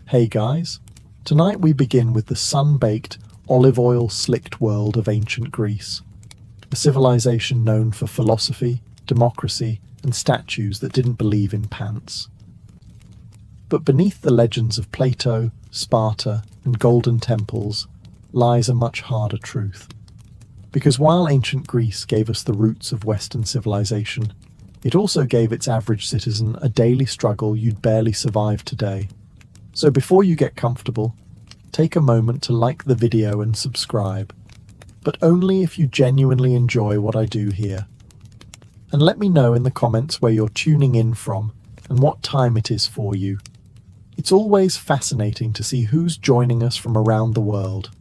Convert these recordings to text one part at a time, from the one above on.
Hey guys, tonight we begin with the sun-baked, olive oil-slicked world of ancient Greece, a civilization known for philosophy, democracy, and statues that didn't believe in pants. But beneath the legends of Plato, Sparta, and golden temples lies a much harder truth. Because while ancient Greece gave us the roots of Western civilization, it also gave its average citizen a daily struggle you'd barely survive today. So before you get comfortable, take a moment to like the video and subscribe, but only if you genuinely enjoy what I do here. And let me know in the comments where you're tuning in from and what time it is for you. It's always fascinating to see who's joining us from around the world.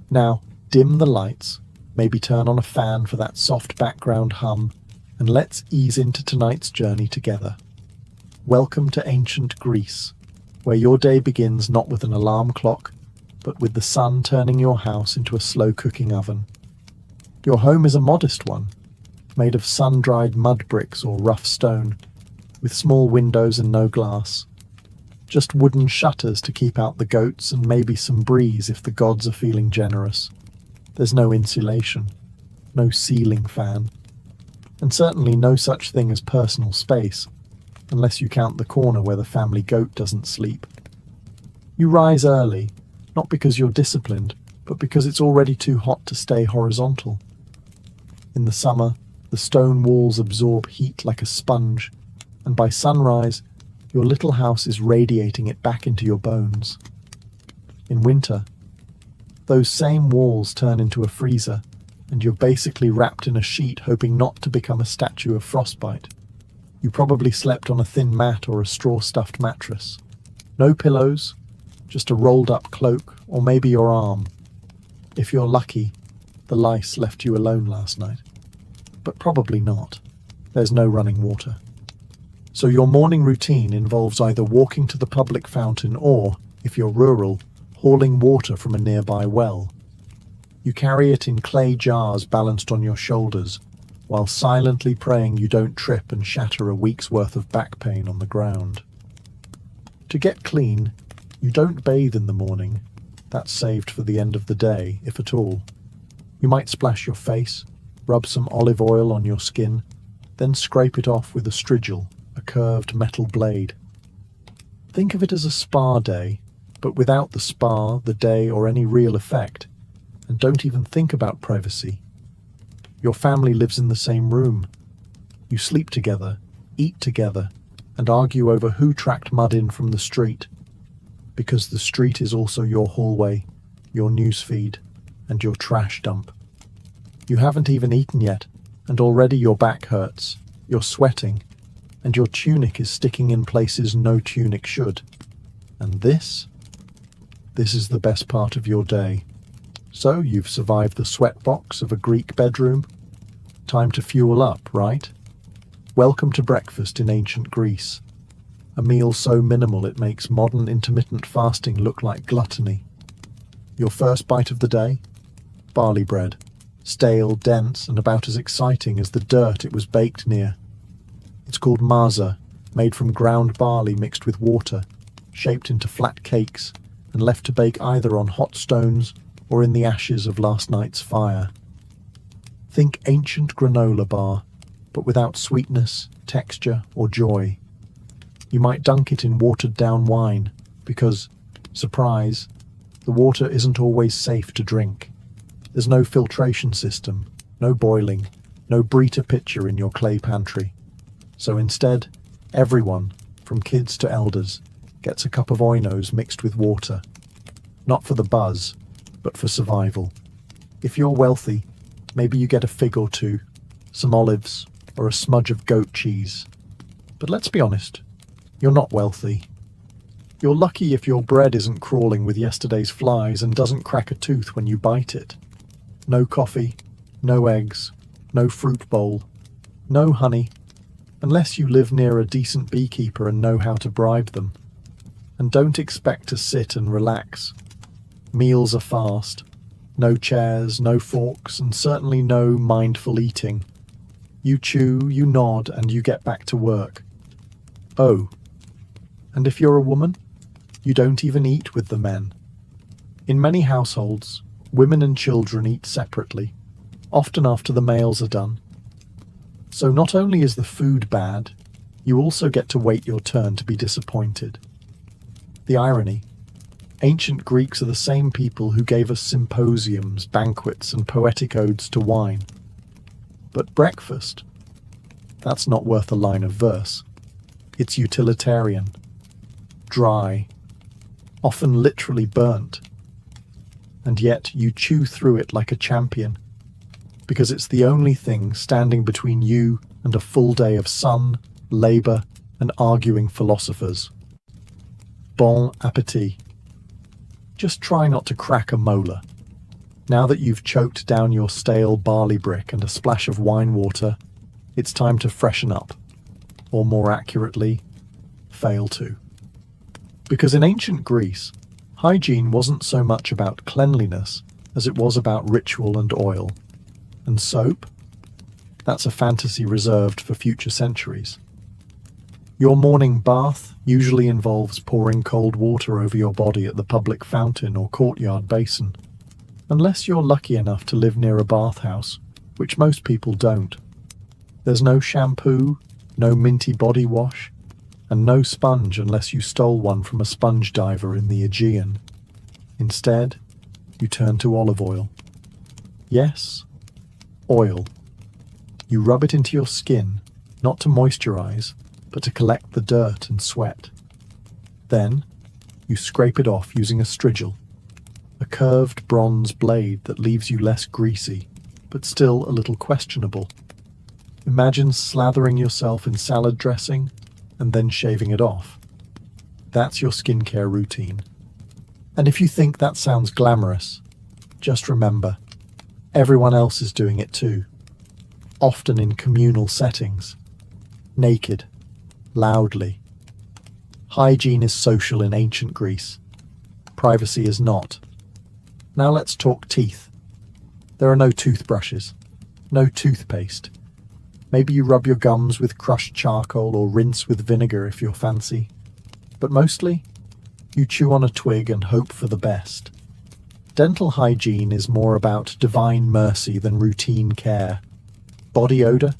Now, dim the lights, maybe turn on a fan for that soft background hum, and let's ease into tonight's journey together. Welcome to ancient Greece, where your day begins not with an alarm clock, but with the sun turning your house into a slow-cooking oven. Your home is a modest one, made of sun-dried mud bricks or rough stone, with small windows and no glass. Just wooden shutters to keep out the goats and maybe some breeze if the gods are feeling generous. There's no insulation, no ceiling fan, and certainly no such thing as personal space, unless you count the corner where the family goat doesn't sleep. You rise early, not because you're disciplined, but because it's already too hot to stay horizontal. In the summer, the stone walls absorb heat like a sponge, and by sunrise, your little house is radiating it back into your bones. In winter, those same walls turn into a freezer, and you're basically wrapped in a sheet hoping not to become a statue of frostbite. You probably slept on a thin mat or a straw-stuffed mattress. No pillows, just a rolled-up cloak or maybe your arm. If you're lucky, the lice left you alone last night. But probably not. There's no running water. So your morning routine involves either walking to the public fountain or, if you're rural, hauling water from a nearby well. You carry it in clay jars balanced on your shoulders, while silently praying you don't trip and shatter a week's worth of back pain on the ground. To get clean, you don't bathe in the morning. That's saved for the end of the day, if at all. You might splash your face, rub some olive oil on your skin, then scrape it off with a strigil, a curved metal blade. Think of it as a spa day, but without the spa, the day, or any real effect. And don't even think about privacy. Your family lives in the same room. You sleep together, eat together, and argue over who tracked mud in from the street. Because the street is also your hallway, your newsfeed, and your trash dump. You haven't even eaten yet, and already your back hurts, you're sweating, and your tunic is sticking in places no tunic should. And this is the best part of your day. So you've survived the sweatbox of a Greek bedroom. Time to fuel up, right? Welcome to breakfast in ancient Greece. A meal so minimal it makes modern intermittent fasting look like gluttony. Your first bite of the day? Barley bread. Stale, dense, and about as exciting as the dirt it was baked near. It's called maza, made from ground barley mixed with water, shaped into flat cakes, and left to bake either on hot stones or in the ashes of last night's fire. Think ancient granola bar, but without sweetness, texture, or joy. You might dunk it in watered-down wine, because, surprise, the water isn't always safe to drink. There's no filtration system, no boiling, no Brita pitcher in your clay pantry. So instead, everyone, from kids to elders, gets a cup of oinos mixed with water. Not for the buzz, but for survival. If you're wealthy, maybe you get a fig or two, some olives, or a smudge of goat cheese. But let's be honest, you're not wealthy. You're lucky if your bread isn't crawling with yesterday's flies and doesn't crack a tooth when you bite it. No coffee, no eggs, no fruit bowl, no honey, unless you live near a decent beekeeper and know how to bribe them. And don't expect to sit and relax. Meals are fast. No chairs, no forks, and certainly no mindful eating. You chew, you nod, and you get back to work. Oh, and if you're a woman, You don't even eat with the men. In many households, women and children eat separately, often after the males are done. So not only is the food bad, you also get to wait your turn to be disappointed. The irony: ancient Greeks are the same people who gave us symposiums, banquets, and poetic odes to wine. But breakfast? That's not worth a line of verse. It's utilitarian, dry, often literally burnt. And yet you chew through it like a champion, because it's the only thing standing between you and a full day of sun, labour, and arguing philosophers. Bon appétit. Just try not to crack a molar. Now that you've choked down your stale barley brick and a splash of wine water, it's time to freshen up, or more accurately, fail to. Because in ancient Greece, hygiene wasn't so much about cleanliness as it was about ritual and oil. And soap? That's a fantasy reserved for future centuries. Your morning bath usually involves pouring cold water over your body at the public fountain or courtyard basin, unless you're lucky enough to live near a bathhouse, which most people don't. There's no shampoo, no minty body wash, and no sponge unless you stole one from a sponge diver in the Aegean. Instead, you turn to olive oil. Yes, oil. You rub it into your skin, not to moisturize, but to collect the dirt and sweat. Then, you scrape it off using a strigil, a curved bronze blade that leaves you less greasy, but still a little questionable. Imagine slathering yourself in salad dressing and then shaving it off. That's your skincare routine. And if you think that sounds glamorous, just remember, everyone else is doing it too, often in communal settings, naked, loudly. Hygiene is social in ancient Greece. Privacy is not. Now let's talk teeth. There are no toothbrushes, no toothpaste. Maybe you rub your gums with crushed charcoal or rinse with vinegar if you're fancy. But mostly, you chew on a twig and hope for the best. Dental hygiene is more about divine mercy than routine care. Body odor?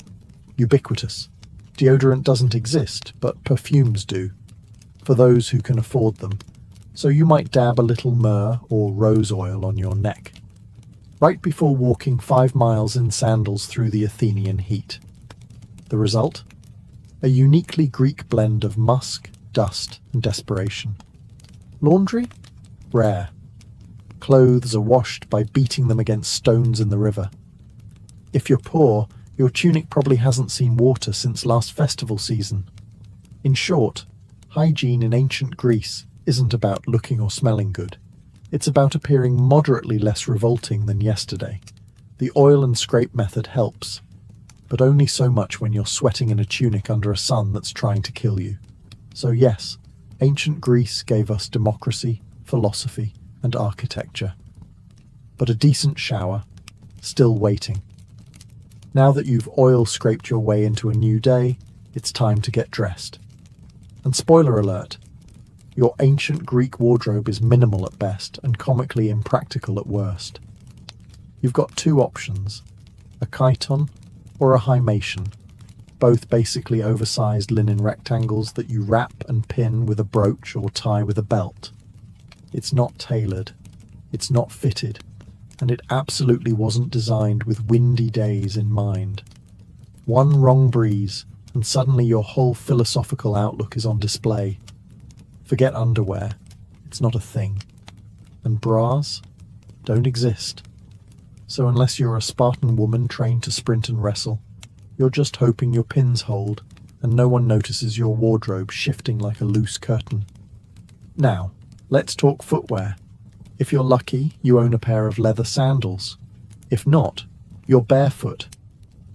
Ubiquitous. Deodorant doesn't exist, but perfumes do, for those who can afford them. So you might dab a little myrrh or rose oil on your neck, right before walking 5 miles in sandals through the Athenian heat. The result? A uniquely Greek blend of musk, dust, and desperation. Laundry? Rare. Clothes are washed by beating them against stones in the river. If you're poor, your tunic probably hasn't seen water since last festival season. In short, hygiene in ancient Greece isn't about looking or smelling good. It's about appearing moderately less revolting than yesterday. The oil and scrape method helps, but only so much when you're sweating in a tunic under a sun that's trying to kill you. So yes, ancient Greece gave us democracy, philosophy, and architecture. But a decent shower, still waiting. Now that you've oil scraped your way into a new day, it's time to get dressed. And spoiler alert, your ancient Greek wardrobe is minimal at best and comically impractical at worst. You've got 2 options, a chiton or a hymation, both basically oversized linen rectangles that you wrap and pin with a brooch or tie with a belt. It's not tailored, it's not fitted, and it absolutely wasn't designed with windy days in mind. One wrong breeze, and suddenly your whole philosophical outlook is on display. Forget underwear, it's not a thing. And bras don't exist. So unless you're a Spartan woman trained to sprint and wrestle, you're just hoping your pins hold and no one notices your wardrobe shifting like a loose curtain. Now, let's talk footwear. If you're lucky, you own a pair of leather sandals. If not, you're barefoot.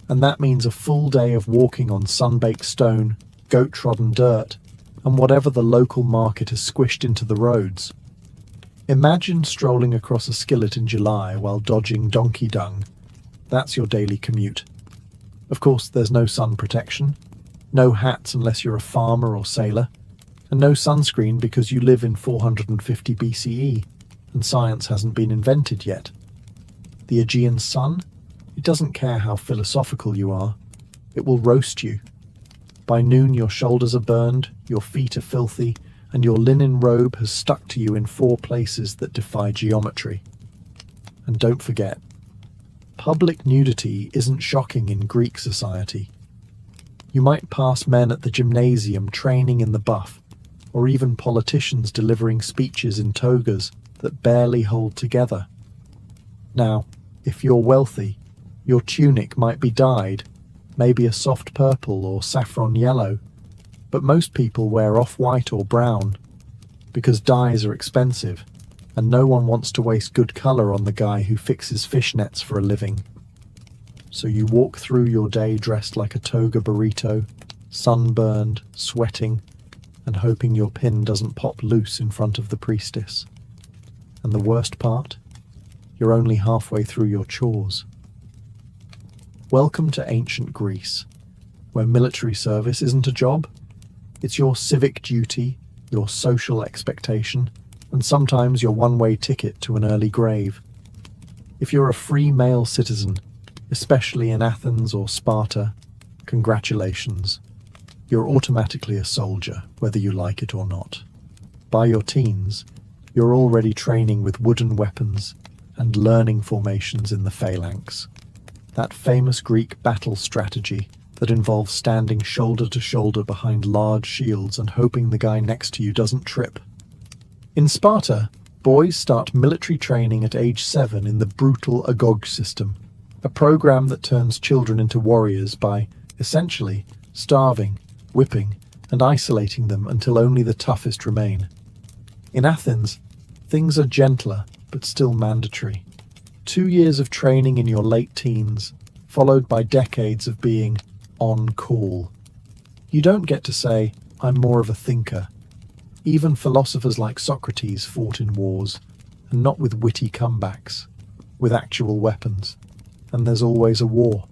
And that means a full day of walking on sun-baked stone, goat-trodden dirt, and whatever the local market has squished into the roads. Imagine strolling across a skillet in July while dodging donkey dung. That's your daily commute. Of course, there's no sun protection, no hats unless you're a farmer or sailor, And no sunscreen because you live in 450 BCE and science hasn't been invented yet. The Aegean sun? It doesn't care how philosophical you are. It will roast you. By noon your shoulders are burned, your feet are filthy, and your linen robe has stuck to you in 4 places that defy geometry. And don't forget, public nudity isn't shocking in Greek society. You might pass men at the gymnasium training in the buff, or even politicians delivering speeches in togas that barely hold together. Now, if you're wealthy, your tunic might be dyed, maybe a soft purple or saffron yellow, but most people wear off-white or brown, because dyes are expensive, and no one wants to waste good colour on the guy who fixes fishnets for a living. So you walk through your day dressed like a toga burrito, sunburned, sweating, and hoping your pin doesn't pop loose in front of the priestess. And the worst part? You're only halfway through your chores. Welcome to ancient Greece, where military service isn't a job. It's your civic duty, your social expectation, and sometimes your one-way ticket to an early grave. If you're a free male citizen, especially in Athens or Sparta, congratulations. You're automatically a soldier, whether you like it or not. By your teens, you're already training with wooden weapons and learning formations in the phalanx. That famous Greek battle strategy that involves standing shoulder to shoulder behind large shields and hoping the guy next to you doesn't trip. In Sparta, boys start military training at age 7 in the brutal agog system, a program that turns children into warriors by, essentially, starving, whipping, and isolating them until only the toughest remain. In Athens, things are gentler, but still mandatory. 2 years of training in your late teens, followed by decades of being on call. You don't get to say, I'm more of a thinker. Even philosophers like Socrates fought in wars, and not with witty comebacks, with actual weapons. And there's always a war.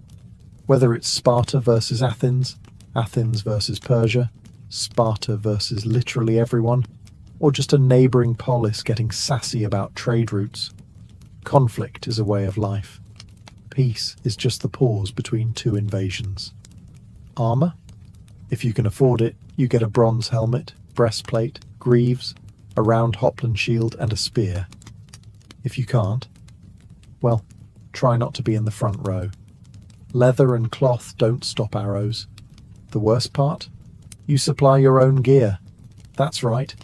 Whether it's Sparta versus Athens, Athens versus Persia, Sparta versus literally everyone, or just a neighbouring polis getting sassy about trade routes. Conflict is a way of life. Peace is just the pause between 2 invasions. Armour? If you can afford it, you get a bronze helmet, breastplate, greaves, a round Hopland shield and a spear. If you can't, well, try not to be in the front row. Leather and cloth don't stop arrows. The worst part? You supply your own gear. That's right,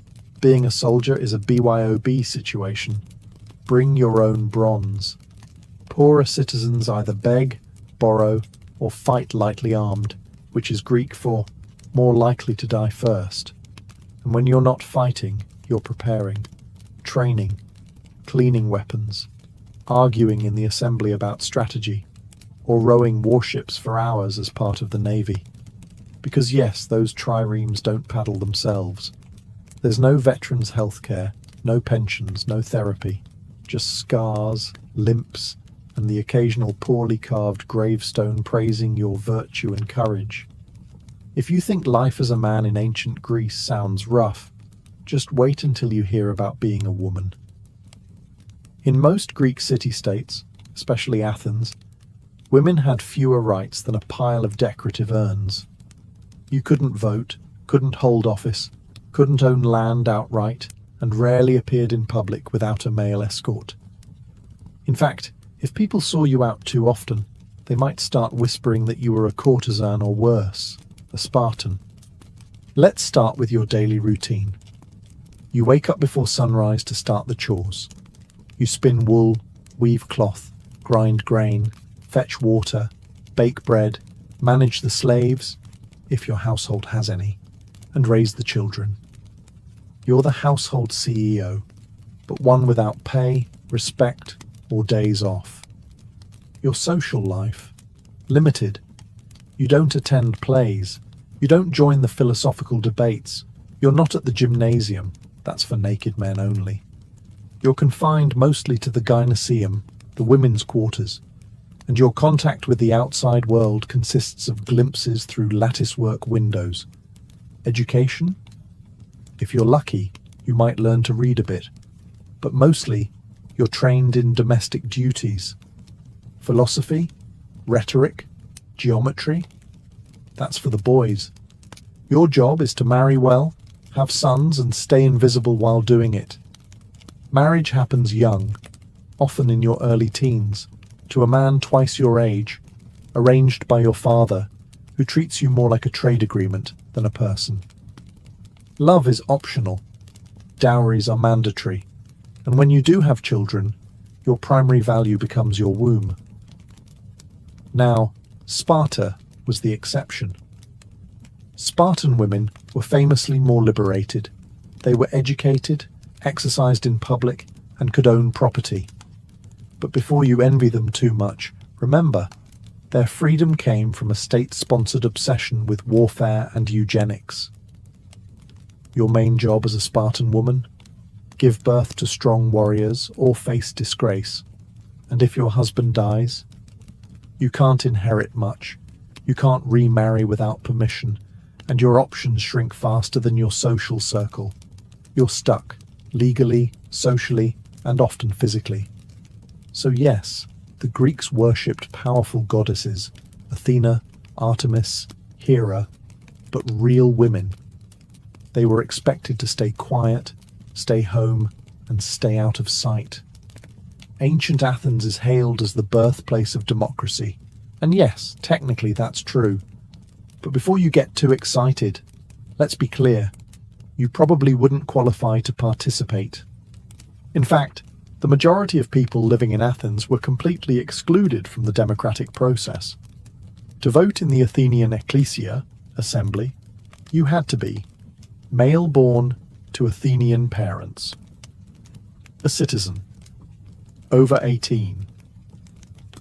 being a soldier is a BYOB situation. Bring your own bronze. Poorer citizens either beg, borrow, or fight lightly armed, which is Greek for more likely to die first. And when you're not fighting, you're preparing, training, cleaning weapons, arguing in the assembly about strategy, or rowing warships for hours as part of the navy. Because yes, those triremes don't paddle themselves. There's no veterans' healthcare, no pensions, no therapy, just scars, limps, and the occasional poorly carved gravestone praising your virtue and courage. If you think life as a man in ancient Greece sounds rough, just wait until you hear about being a woman. In most Greek city-states, especially Athens, women had fewer rights than a pile of decorative urns. You couldn't vote, couldn't hold office, couldn't own land outright, and rarely appeared in public without a male escort. In fact, if people saw you out too often, they might start whispering that you were a courtesan or worse, a Spartan. Let's start with your daily routine. You wake up before sunrise to start the chores. You spin wool, weave cloth, grind grain, fetch water, bake bread, manage the slaves, if your household has any, and raise the children. You're the household CEO, but one without pay, respect, or days off. Your social life? Limited. You don't attend plays. You don't join the philosophical debates. You're not at the gymnasium. That's for naked men only. You're confined mostly to the gynoeceum, the women's quarters, and your contact with the outside world consists of glimpses through latticework windows. Education? If you're lucky, you might learn to read a bit, but mostly you're trained in domestic duties. Philosophy, rhetoric, geometry, that's for the boys. Your job is to marry well, have sons, and stay invisible while doing it. Marriage happens young, often in your early teens, to a man twice your age, arranged by your father, who treats you more like a trade agreement than a person. Love is optional. Dowries are mandatory. And when you do have children, your primary value becomes your womb. Now, Sparta was the exception. Spartan women were famously more liberated. They were educated, exercised in public, and could own property. But before you envy them too much, remember, their freedom came from a state-sponsored obsession with warfare and eugenics. Your main job as a Spartan woman? Give birth to strong warriors or face disgrace. And if your husband dies, you can't inherit much. You can't remarry without permission, and your options shrink faster than your social circle. You're stuck, legally, socially, and often physically. So yes, the Greeks worshipped powerful goddesses, Athena, Artemis, Hera, but real women. They were expected to stay quiet, stay home, and stay out of sight. Ancient Athens is hailed as the birthplace of democracy, and yes, technically that's true. But before you get too excited, let's be clear, you probably wouldn't qualify to participate. In fact, the majority of people living in Athens were completely excluded from the democratic process. To vote in the Athenian ecclesia, assembly, you had to be male born to Athenian parents, a citizen, over 18.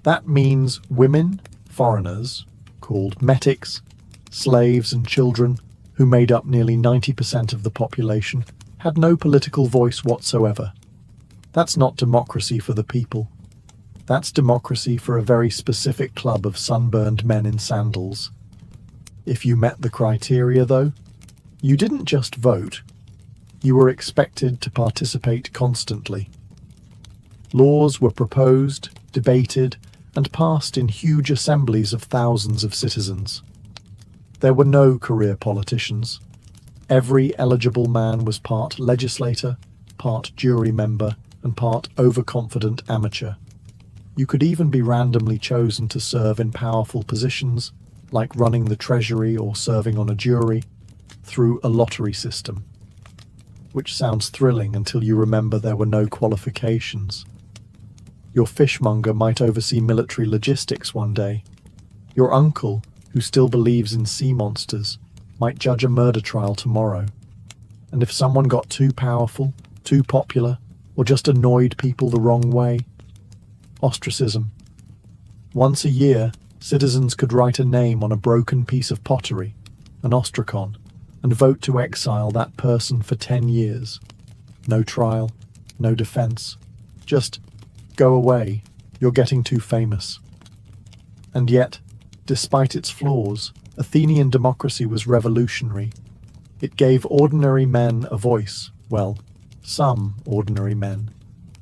That means women, foreigners, called metics, slaves and children, who made up nearly 90% of the population, had no political voice whatsoever. That's not democracy for the people. That's democracy for a very specific club of sunburned men in sandals. If you met the criteria, though, you didn't just vote, you were expected to participate constantly. Laws were proposed, debated, and passed in huge assemblies of thousands of citizens. There were no career politicians. Every eligible man was part legislator, part jury member, and part overconfident amateur. You could even be randomly chosen to serve in powerful positions, like running the treasury or serving on a jury, through a lottery system. Which sounds thrilling until you remember there were no qualifications. Your fishmonger might oversee military logistics one day. Your uncle, who still believes in sea monsters, might judge a murder trial tomorrow. And if someone got too powerful, too popular, or just annoyed people the wrong way, ostracism. Once a year, citizens could write a name on a broken piece of pottery, an ostracon, and vote to exile that person for 10 years. No trial, no defense. Just go away, you're getting too famous. And yet, despite its flaws, Athenian democracy was revolutionary. It gave ordinary men a voice, well, some ordinary men,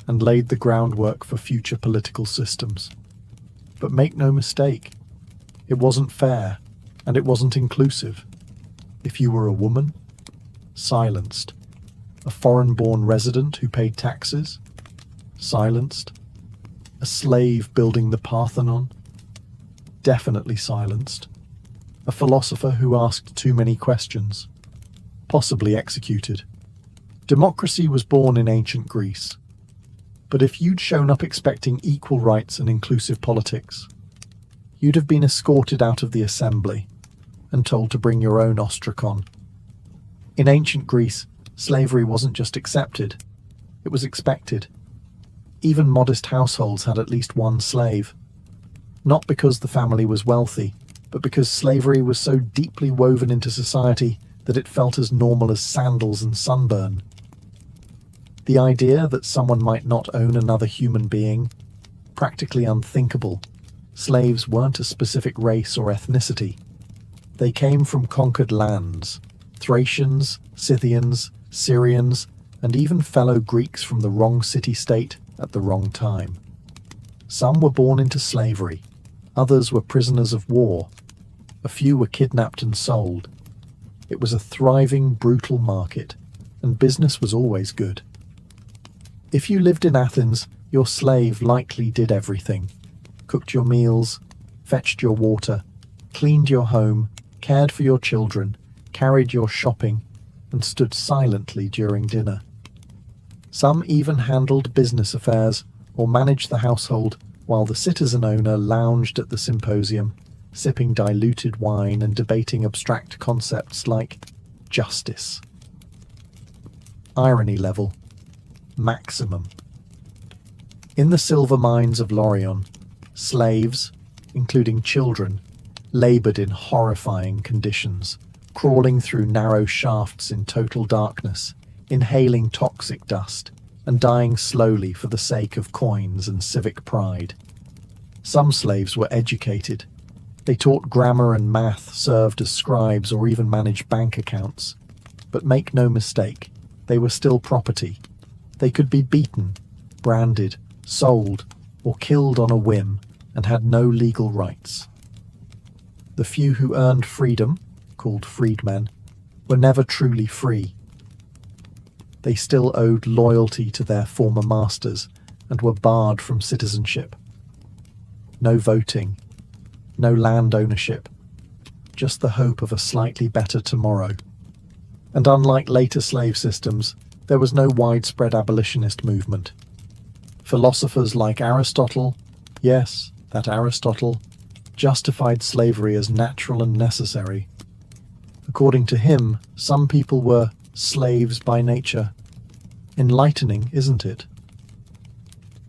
and laid the groundwork for future political systems. But make no mistake, it wasn't fair, and it wasn't inclusive. If you were a woman, silenced. A foreign-born resident who paid taxes, silenced. A slave building the Parthenon, definitely silenced. A philosopher who asked too many questions, possibly executed. Democracy was born in ancient Greece. But if you'd shown up expecting equal rights and inclusive politics, you'd have been escorted out of the assembly and told to bring your own ostracon. In ancient Greece, slavery wasn't just accepted, it was expected. Even modest households had at least one slave. Not because the family was wealthy, but because slavery was so deeply woven into society that it felt as normal as sandals and sunburn. The idea that someone might not own another human being, practically unthinkable. Slaves weren't a specific race or ethnicity. They came from conquered lands, Thracians, Scythians, Syrians, and even fellow Greeks from the wrong city-state at the wrong time. Some were born into slavery, others were prisoners of war, a few were kidnapped and sold. It was a thriving, brutal market, and business was always good. If you lived in Athens, your slave likely did everything: cooked your meals, fetched your water, cleaned your home, cared for your children, carried your shopping, and stood silently during dinner. Some even handled business affairs or managed the household while the citizen owner lounged at the symposium, sipping diluted wine and debating abstract concepts like justice. Irony level: maximum. In the silver mines of Lorient, slaves, including children, laboured in horrifying conditions, crawling through narrow shafts in total darkness, inhaling toxic dust, and dying slowly for the sake of coins and civic pride. Some slaves were educated. They taught grammar and math, served as scribes, or even managed bank accounts. But make no mistake, they were still property. They could be beaten, branded, sold, or killed on a whim, and had no legal rights. The few who earned freedom, called freedmen, were never truly free. They still owed loyalty to their former masters and were barred from citizenship. No voting, no land ownership, just the hope of a slightly better tomorrow. And unlike later slave systems, there was no widespread abolitionist movement. Philosophers like Aristotle, yes, that Aristotle, justified slavery as natural and necessary. According to him, some people were slaves by nature. Enlightening, isn't it?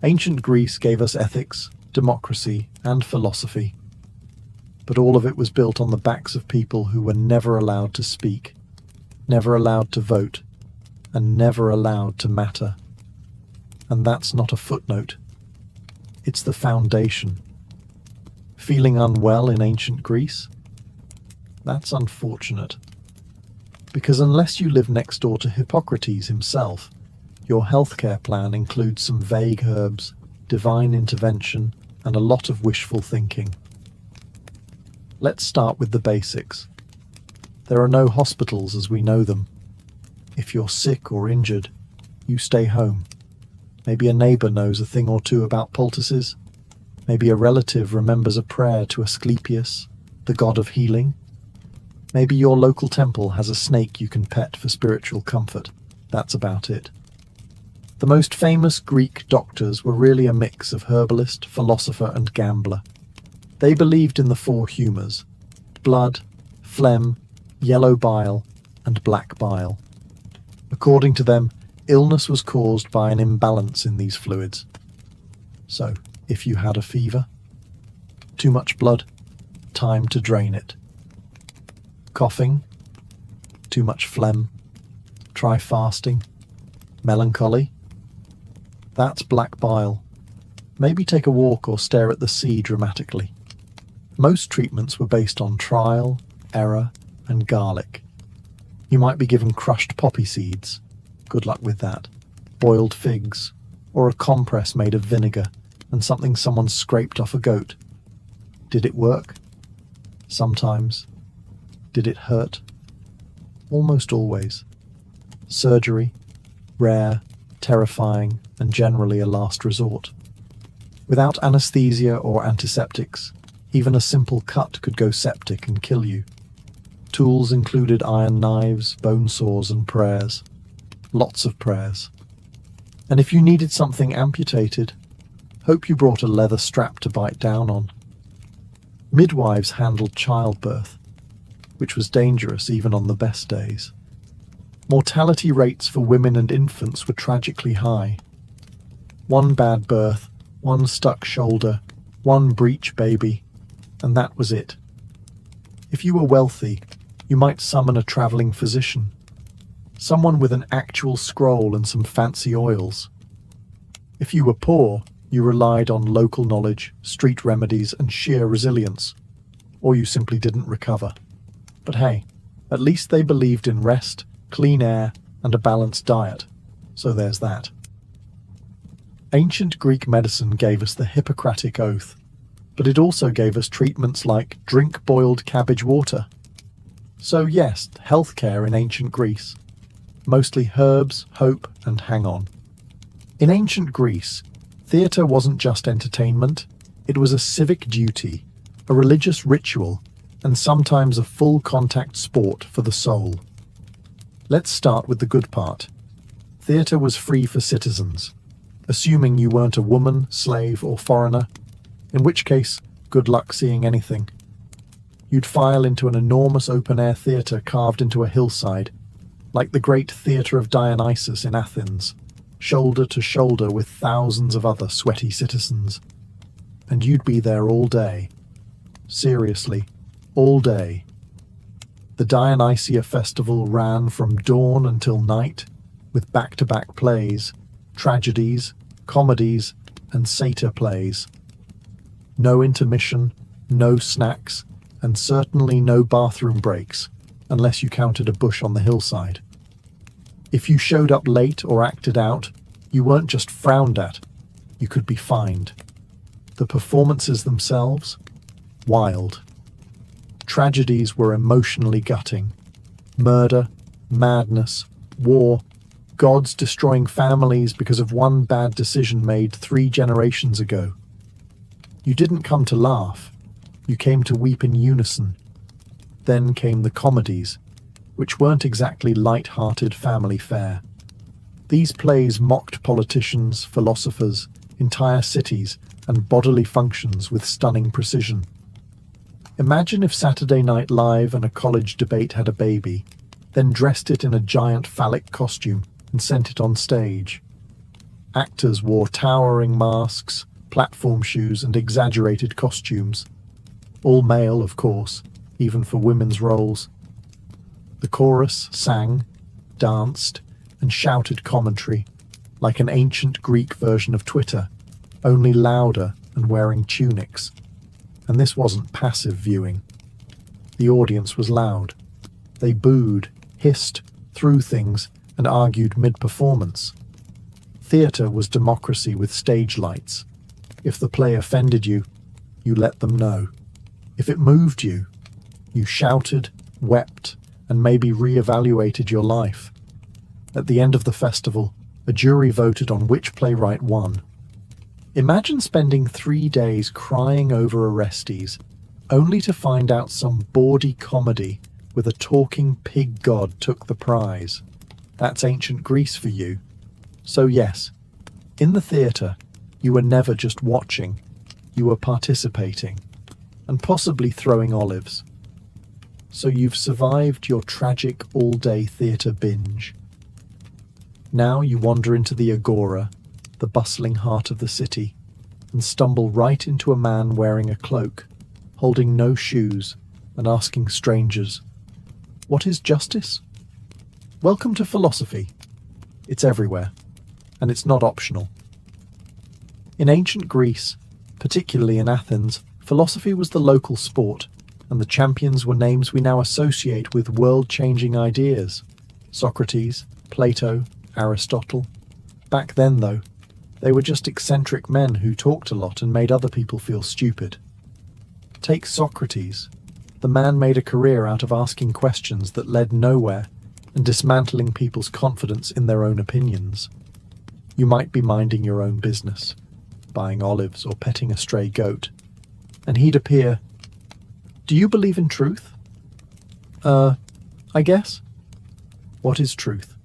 Ancient Greece gave us ethics, democracy, and philosophy. But all of it was built on the backs of people who were never allowed to speak, never allowed to vote, and never allowed to matter. And that's not a footnote. It's the foundation. Feeling unwell in ancient Greece? That's unfortunate. Because unless you live next door to Hippocrates himself, your healthcare plan includes some vague herbs, divine intervention, and a lot of wishful thinking. Let's start with the basics. There are no hospitals as we know them. If you're sick or injured, you stay home. Maybe a neighbour knows a thing or two about poultices. Maybe a relative remembers a prayer to Asclepius, the god of healing. Maybe your local temple has a snake you can pet for spiritual comfort. That's about it. The most famous Greek doctors were really a mix of herbalist, philosopher, and gambler. They believed in the four humours: blood, phlegm, yellow bile, and black bile. According to them, illness was caused by an imbalance in these fluids. So, if you had a fever, too much blood, time to drain it. Coughing, too much phlegm, try fasting. Melancholy, that's black bile. Maybe take a walk or stare at the sea dramatically. Most treatments were based on trial, error, and garlic. You might be given crushed poppy seeds, good luck with that, boiled figs, or a compress made of vinegar and something someone scraped off a goat. Did it work? Sometimes. Did it hurt? Almost always. Surgery, rare, terrifying, and generally a last resort. Without anesthesia or antiseptics, even a simple cut could go septic and kill you. Tools included iron knives, bone saws, and prayers. Lots of prayers. And if you needed something amputated, hope you brought a leather strap to bite down on. Midwives handled childbirth, which was dangerous even on the best days. Mortality rates for women and infants were tragically high. One bad birth, one stuck shoulder, one breech baby, and that was it. If you were wealthy, you might summon a travelling physician, someone with an actual scroll and some fancy oils. If you were poor, you relied on local knowledge, street remedies, and sheer resilience, or you simply didn't recover. But hey, at least they believed in rest, clean air, and a balanced diet, so there's that. Ancient Greek medicine gave us the Hippocratic Oath, but it also gave us treatments like drink boiled cabbage water. So yes, healthcare in ancient Greece. Mostly herbs, hope, and hang on. In ancient Greece, theatre wasn't just entertainment, it was a civic duty, a religious ritual, and sometimes a full-contact sport for the soul. Let's start with the good part. Theatre was free for citizens, assuming you weren't a woman, slave, or foreigner, in which case, good luck seeing anything. You'd file into an enormous open-air theatre carved into a hillside, like the great Theatre of Dionysus in Athens, shoulder to shoulder with thousands of other sweaty citizens. And you'd be there all day. Seriously, all day. The Dionysia festival ran from dawn until night, with back-to-back plays, tragedies, comedies, and satyr plays. No intermission, no snacks, and certainly no bathroom breaks, unless you counted a bush on the hillside. If you showed up late or acted out, you weren't just frowned at, you could be fined. The performances themselves? Wild. Tragedies were emotionally gutting. Murder, madness, war, gods destroying families because of one bad decision made 3 generations ago. You didn't come to laugh, you came to weep in unison. Then came the comedies, which weren't exactly light-hearted family fare. These plays mocked politicians, philosophers, entire cities, and bodily functions with stunning precision. Imagine if Saturday Night Live and a college debate had a baby, then dressed it in a giant phallic costume and sent it on stage. Actors wore towering masks, platform shoes, and exaggerated costumes. All male, of course, even for women's roles. The chorus sang, danced, and shouted commentary, like an ancient Greek version of Twitter, only louder and wearing tunics. And this wasn't passive viewing. The audience was loud. They booed, hissed, threw things, and argued mid-performance. Theatre was democracy with stage lights. If the play offended you, you let them know. If it moved you, you shouted, wept, and maybe re-evaluated your life. At the end of the festival, a jury voted on which playwright won. Imagine spending 3 days crying over Orestes, only to find out some bawdy comedy with a talking pig god took the prize. That's ancient Greece for you. So yes, in the theatre, you were never just watching, you were participating, and possibly throwing olives. So you've survived your tragic all-day theatre binge. Now you wander into the agora, the bustling heart of the city, and stumble right into a man wearing a cloak, holding no shoes, and asking strangers, "What is justice?" Welcome to philosophy. It's everywhere, and it's not optional. In ancient Greece, particularly in Athens, philosophy was the local sport, and the champions were names we now associate with world-changing ideas. Socrates, Plato, Aristotle. Back then, though, they were just eccentric men who talked a lot and made other people feel stupid. Take Socrates. The man made a career out of asking questions that led nowhere and dismantling people's confidence in their own opinions. You might be minding your own business, buying olives or petting a stray goat, and he'd appear, "Do you believe in truth?" I guess. What is truth?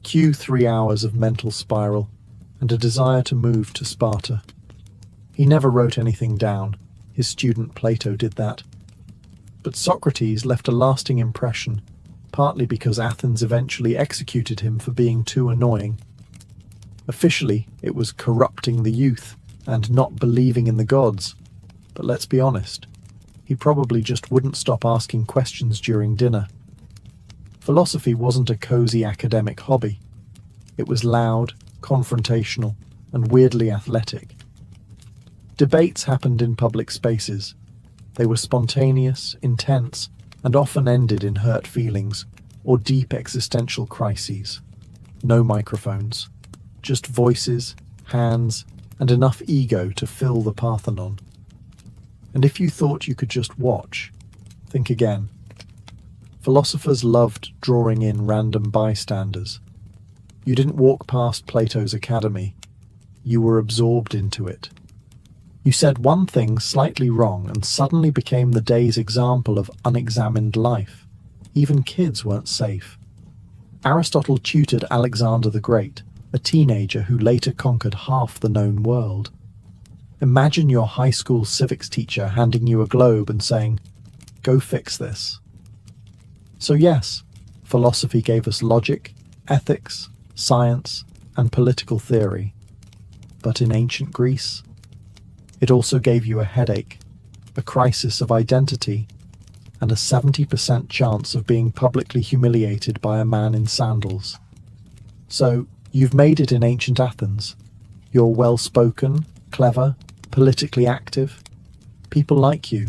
Cue 3 hours of mental spiral and a desire to move to Sparta. He never wrote anything down. His student Plato did that. But Socrates left a lasting impression, partly because Athens eventually executed him for being too annoying. Officially, it was corrupting the youth and not believing in the gods. But let's be honest, he probably just wouldn't stop asking questions during dinner. Philosophy wasn't a cozy academic hobby. It was loud, confrontational, and weirdly athletic. Debates happened in public spaces. They were spontaneous, intense, and often ended in hurt feelings, or deep existential crises. No microphones, just voices, hands, and enough ego to fill the Parthenon. And if you thought you could just watch, think again. Philosophers loved drawing in random bystanders. You didn't walk past Plato's academy. You were absorbed into it. You said one thing slightly wrong and suddenly became the day's example of unexamined life. Even kids weren't safe. Aristotle tutored Alexander the Great, a teenager who later conquered half the known world. Imagine your high school civics teacher handing you a globe and saying, "Go fix this." So yes, philosophy gave us logic, ethics, science, and political theory. But in ancient Greece, it also gave you a headache, a crisis of identity, and a 70% chance of being publicly humiliated by a man in sandals. So, you've made it in ancient Athens. You're well-spoken, clever, politically active. People like you.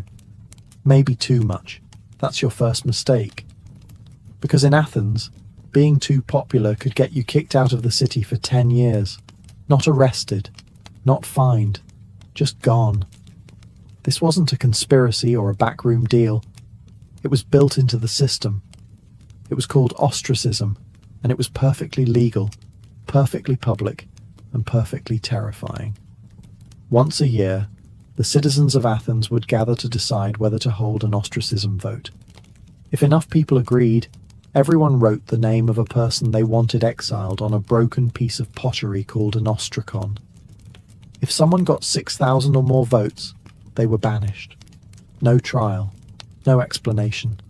Maybe too much. That's your first mistake. Because in Athens, being too popular could get you kicked out of the city for 10 years. Not arrested, not fined, just gone. This wasn't a conspiracy or a backroom deal. It was built into the system. It was called ostracism, and it was perfectly legal, perfectly public, and perfectly terrifying. Once a year, the citizens of Athens would gather to decide whether to hold an ostracism vote. If enough people agreed, everyone wrote the name of a person they wanted exiled on a broken piece of pottery called an ostrakon. If someone got 6,000 or more votes, they were banished. No trial, no explanation.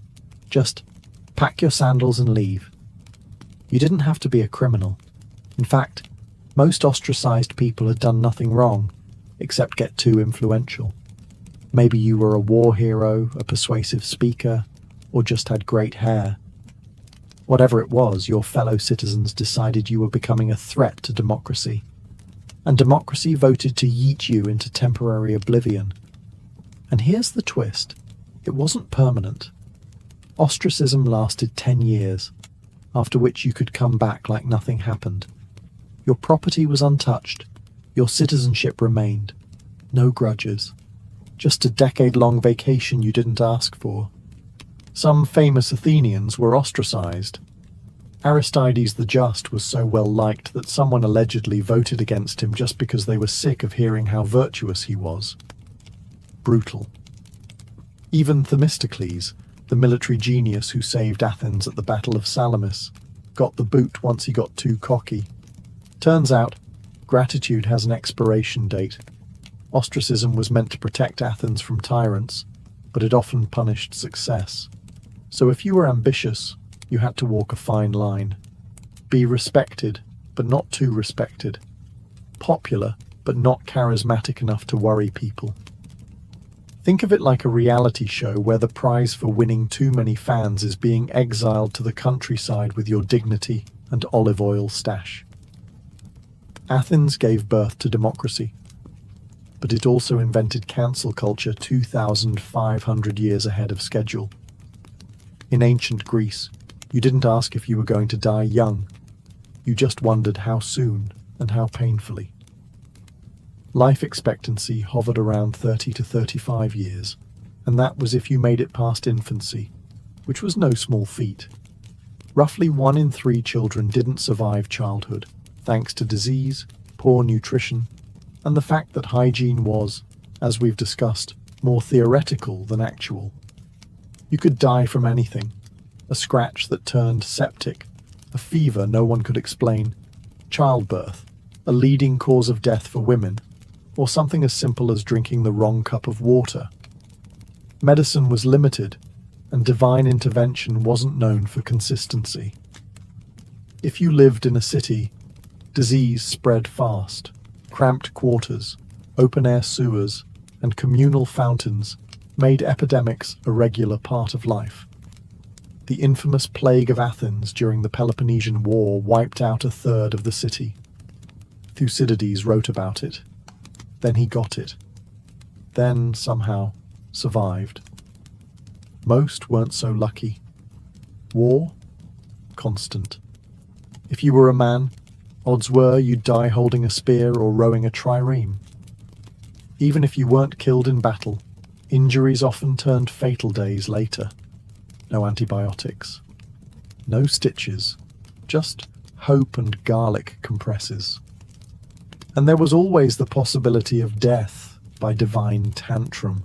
Just pack your sandals and leave. You didn't have to be a criminal. In fact, most ostracized people had done nothing wrong, except get too influential. Maybe you were a war hero, a persuasive speaker, or just had great hair. Whatever it was, your fellow citizens decided you were becoming a threat to democracy. And democracy voted to yeet you into temporary oblivion. And here's the twist. It wasn't permanent. Ostracism lasted 10 years, after which you could come back like nothing happened. Your property was untouched. Your citizenship remained. No grudges. Just a decade-long vacation you didn't ask for. Some famous Athenians were ostracized. Aristides the Just was so well liked that someone allegedly voted against him just because they were sick of hearing how virtuous he was. Brutal. Even Themistocles, the military genius who saved Athens at the Battle of Salamis, got the boot once he got too cocky. Turns out, gratitude has an expiration date. Ostracism was meant to protect Athens from tyrants, but it often punished success. So if you were ambitious, you had to walk a fine line. Be respected, but not too respected. Popular, but not charismatic enough to worry people. Think of it like a reality show where the prize for winning too many fans is being exiled to the countryside with your dignity and olive oil stash. Athens gave birth to democracy, but it also invented cancel culture 2,500 years ahead of schedule. In ancient Greece, you didn't ask if you were going to die young. You just wondered how soon and how painfully. Life expectancy hovered around 30 to 35 years, and that was if you made it past infancy, which was no small feat. Roughly 1 in 3 children didn't survive childhood, thanks to disease, poor nutrition, and the fact that hygiene was, as we've discussed, more theoretical than actual. You could die from anything. A scratch that turned septic, a fever no one could explain, childbirth, a leading cause of death for women, or something as simple as drinking the wrong cup of water. Medicine was limited, and divine intervention wasn't known for consistency. If you lived in a city, disease spread fast. Cramped quarters, open-air sewers, and communal fountains made epidemics a regular part of life. The infamous plague of Athens during the Peloponnesian War wiped out 1/3 of the city. Thucydides wrote about it. Then he got it. Then, somehow, survived. Most weren't so lucky. War? constant. If you were a man, odds were you'd die holding a spear or rowing a trireme. Even if you weren't killed in battle, injuries often turned fatal days later. No antibiotics, no stitches, just hope and garlic compresses. And there was always the possibility of death by divine tantrum.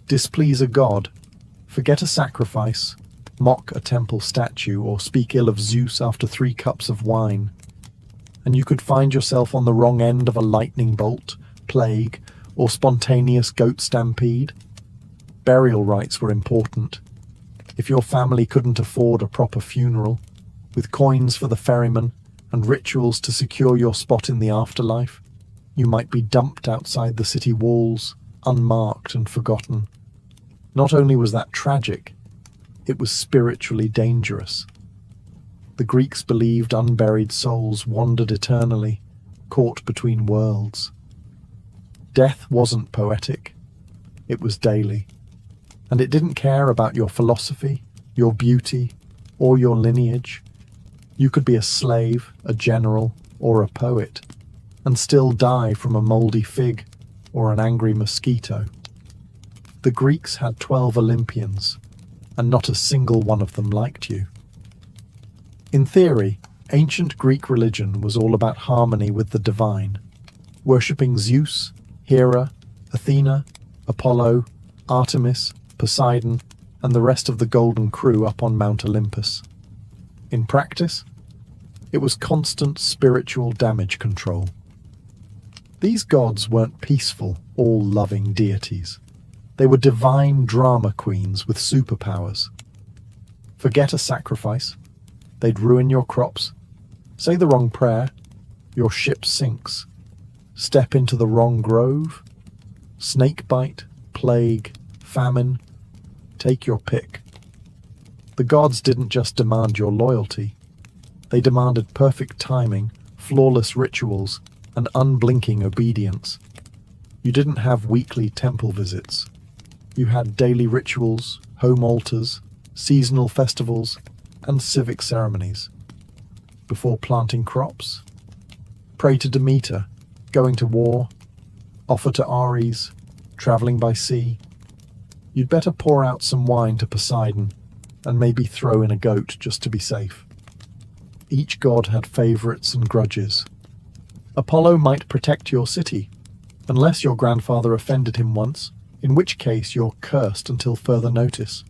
Displease a god, forget a sacrifice, mock a temple statue, or speak ill of Zeus after 3 cups of wine, and you could find yourself on the wrong end of a lightning bolt, plague, or spontaneous goat stampede. Burial rites were important. If your family couldn't afford a proper funeral, with coins for the ferryman and rituals to secure your spot in the afterlife, you might be dumped outside the city walls, unmarked and forgotten. Not only was that tragic, it was spiritually dangerous. The Greeks believed unburied souls wandered eternally, caught between worlds. Death wasn't poetic, it was daily, and it didn't care about your philosophy, your beauty, or your lineage. You could be a slave, a general, or a poet, and still die from a mouldy fig or an angry mosquito. The Greeks had 12 Olympians, and not a single one of them liked you. In theory, ancient Greek religion was all about harmony with the divine, worshipping Zeus, Hera, Athena, Apollo, Artemis, Poseidon, and the rest of the Golden Crew up on Mount Olympus. In practice, it was constant spiritual damage control. These gods weren't peaceful, all-loving deities. They were divine drama queens with superpowers. Forget a sacrifice, they'd ruin your crops. Say the wrong prayer, your ship sinks. Step into the wrong grove, snake bite, plague, famine, take your pick. The gods didn't just demand your loyalty. They demanded perfect timing, flawless rituals, and unblinking obedience. You didn't have weekly temple visits. You had daily rituals, home altars, seasonal festivals, and civic ceremonies. Before planting crops, pray to Demeter, going to war, offer to Ares, traveling by sea. You'd better pour out some wine to Poseidon, and maybe throw in a goat just to be safe. Each god had favorites and grudges. Apollo might protect your city, unless your grandfather offended him once, in which case you're cursed until further notice.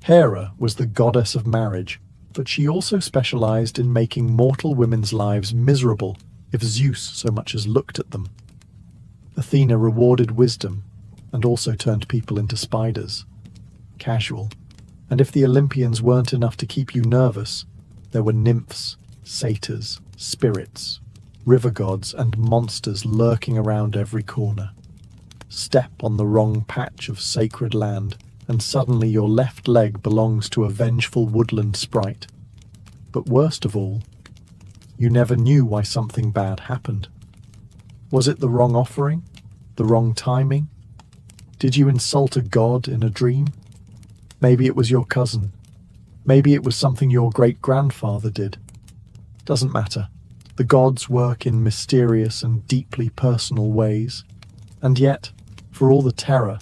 Hera was the goddess of marriage, but she also specialized in making mortal women's lives miserable if Zeus so much as looked at them. Athena rewarded wisdom, and also turned people into spiders. Casual. And if the Olympians weren't enough to keep you nervous, there were nymphs, satyrs, spirits, river gods, and monsters lurking around every corner. Step on the wrong patch of sacred land, and suddenly your left leg belongs to a vengeful woodland sprite. But worst of all, you never knew why something bad happened. Was it the wrong offering? The wrong timing? Did you insult a god in a dream? Maybe it was your cousin. Maybe it was something your great-grandfather did. Doesn't matter. The gods work in mysterious and deeply personal ways. And yet, for all the terror,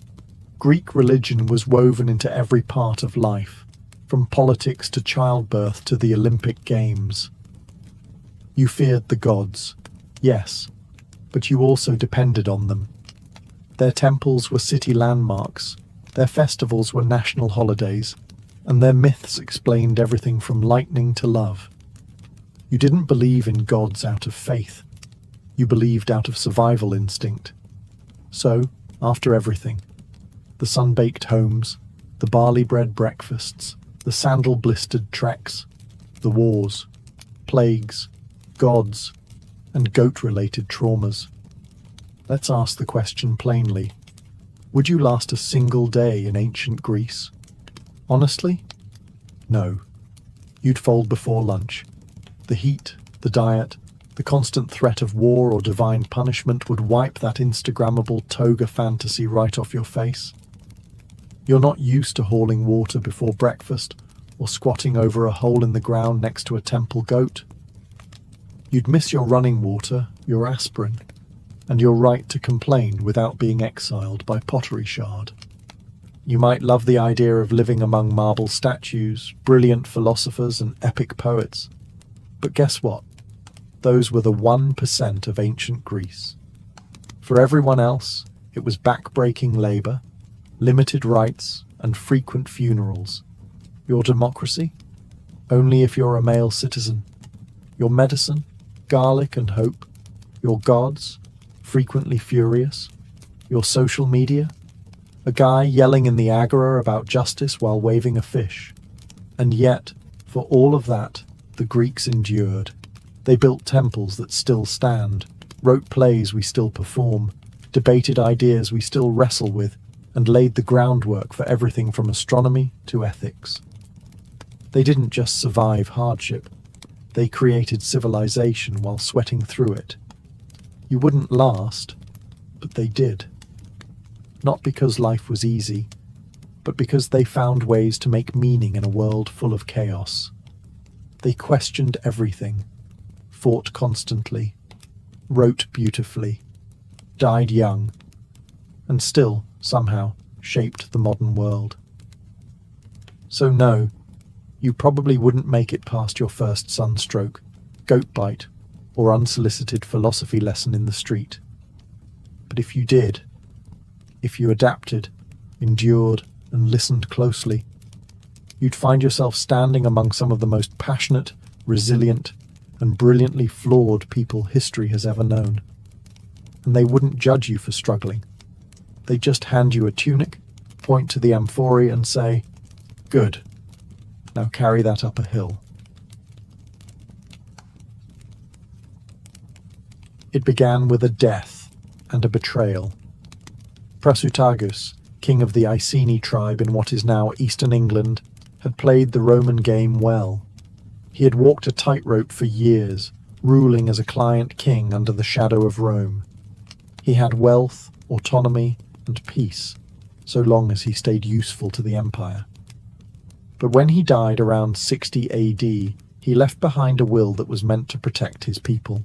Greek religion was woven into every part of life, from politics to childbirth to the Olympic Games. You feared the gods, yes, but you also depended on them. Their temples were city landmarks, their festivals were national holidays, and their myths explained everything from lightning to love. You didn't believe in gods out of faith. You believed out of survival instinct. So, after everything, the sun-baked homes, the barley-bread breakfasts, the sandal-blistered treks, the wars, plagues, gods, and goat-related traumas. Let's ask the question plainly. Would you last a single day in ancient Greece? Honestly? No. You'd fold before lunch. The heat, the diet, the constant threat of war or divine punishment would wipe that Instagrammable toga fantasy right off your face. You're not used to hauling water before breakfast or squatting over a hole in the ground next to a temple goat. You'd miss your running water, your aspirin, and your right to complain without being exiled by pottery shard. You might love the idea of living among marble statues, brilliant philosophers, and epic poets. But guess what? Those were the 1% of ancient Greece. For everyone else, it was back-breaking labor, limited rights, and frequent funerals. Your democracy? Only if you're a male citizen. Your medicine? Garlic and hope. Your gods? Frequently furious. Your social media? A guy yelling in the agora about justice while waving a fish. And yet, for all of that, the Greeks endured. They built temples that still stand, wrote plays we still perform, debated ideas we still wrestle with, and laid the groundwork for everything from astronomy to ethics. They didn't just survive hardship. They created civilization while sweating through it. You wouldn't last, but they did. Not because life was easy, but because they found ways to make meaning in a world full of chaos. They questioned everything, fought constantly, wrote beautifully, died young, and still, somehow, shaped the modern world. So no, you probably wouldn't make it past your first sunstroke, goat bite, or unsolicited philosophy lesson in the street. But if you did, if you adapted, endured, and listened closely, you'd find yourself standing among some of the most passionate, resilient, and brilliantly flawed people history has ever known. And they wouldn't judge you for struggling. They'd just hand you a tunic, point to the amphorae and say, "Good. Now carry that up a hill." It began with a death and a betrayal. Prasutagus, king of the Iceni tribe in what is now eastern England, had played the Roman game well. He had walked a tightrope for years, ruling as a client king under the shadow of Rome. He had wealth, autonomy, and peace, so long as he stayed useful to the empire. But when he died around 60 AD, he left behind a will that was meant to protect his people.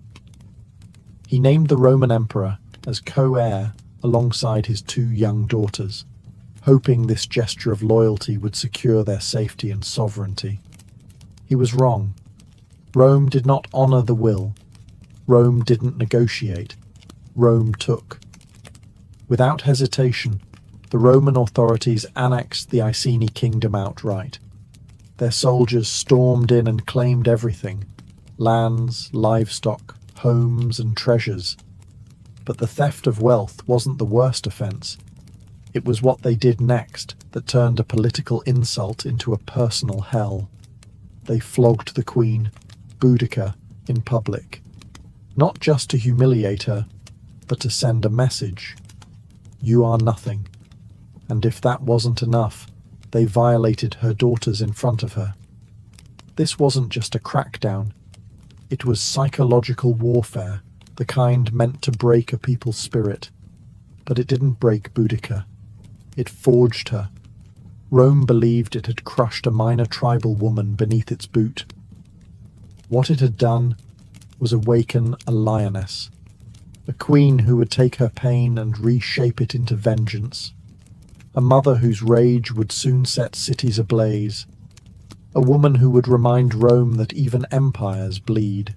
He named the Roman emperor as co-heir alongside his 2 young daughters, hoping this gesture of loyalty would secure their safety and sovereignty. He was wrong. Rome did not honor the will. Rome didn't negotiate. Rome took. Without hesitation, the Roman authorities annexed the Iceni kingdom outright. Their soldiers stormed in and claimed everything: lands, livestock, homes, and treasures. But the theft of wealth wasn't the worst offense. It was what they did next that turned a political insult into a personal hell. They flogged the queen, Boudica, in public, not just to humiliate her, but to send a message. You are nothing. And if that wasn't enough, they violated her daughters in front of her. This wasn't just a crackdown. It was psychological warfare, the kind meant to break a people's spirit. But it didn't break Boudica. It forged her. Rome believed it had crushed a minor tribal woman beneath its boot. What it had done was awaken a lioness, a queen who would take her pain and reshape it into vengeance, a mother whose rage would soon set cities ablaze, a woman who would remind Rome that even empires bleed.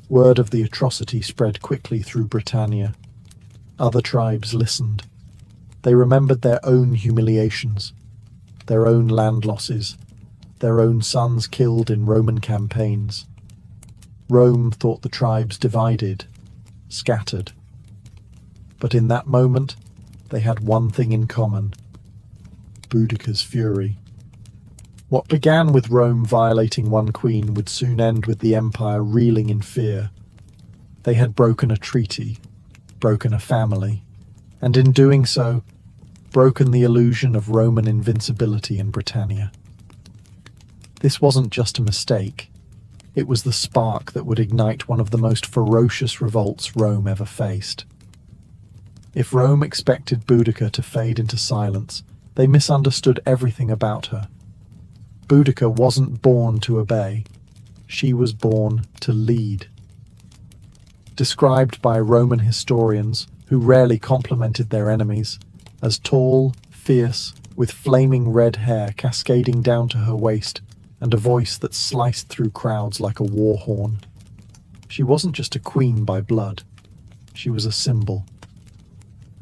Word of the atrocity spread quickly through Britannia. Other tribes listened. They remembered their own humiliations, their own land losses, their own sons killed in Roman campaigns. Rome thought the tribes divided, scattered. But in that moment, they had one thing in common: Boudica's fury. What began with Rome violating one queen would soon end with the empire reeling in fear. They had broken a treaty, broken a family, and in doing so, broken the illusion of Roman invincibility in Britannia. This wasn't just a mistake. It was the spark that would ignite one of the most ferocious revolts Rome ever faced. If Rome expected Boudica to fade into silence, they misunderstood everything about her. Boudica wasn't born to obey. She was born to lead. Described by Roman historians, who rarely complimented their enemies, as tall, fierce, with flaming red hair cascading down to her waist and a voice that sliced through crowds like a war horn. She wasn't just a queen by blood. She was a symbol.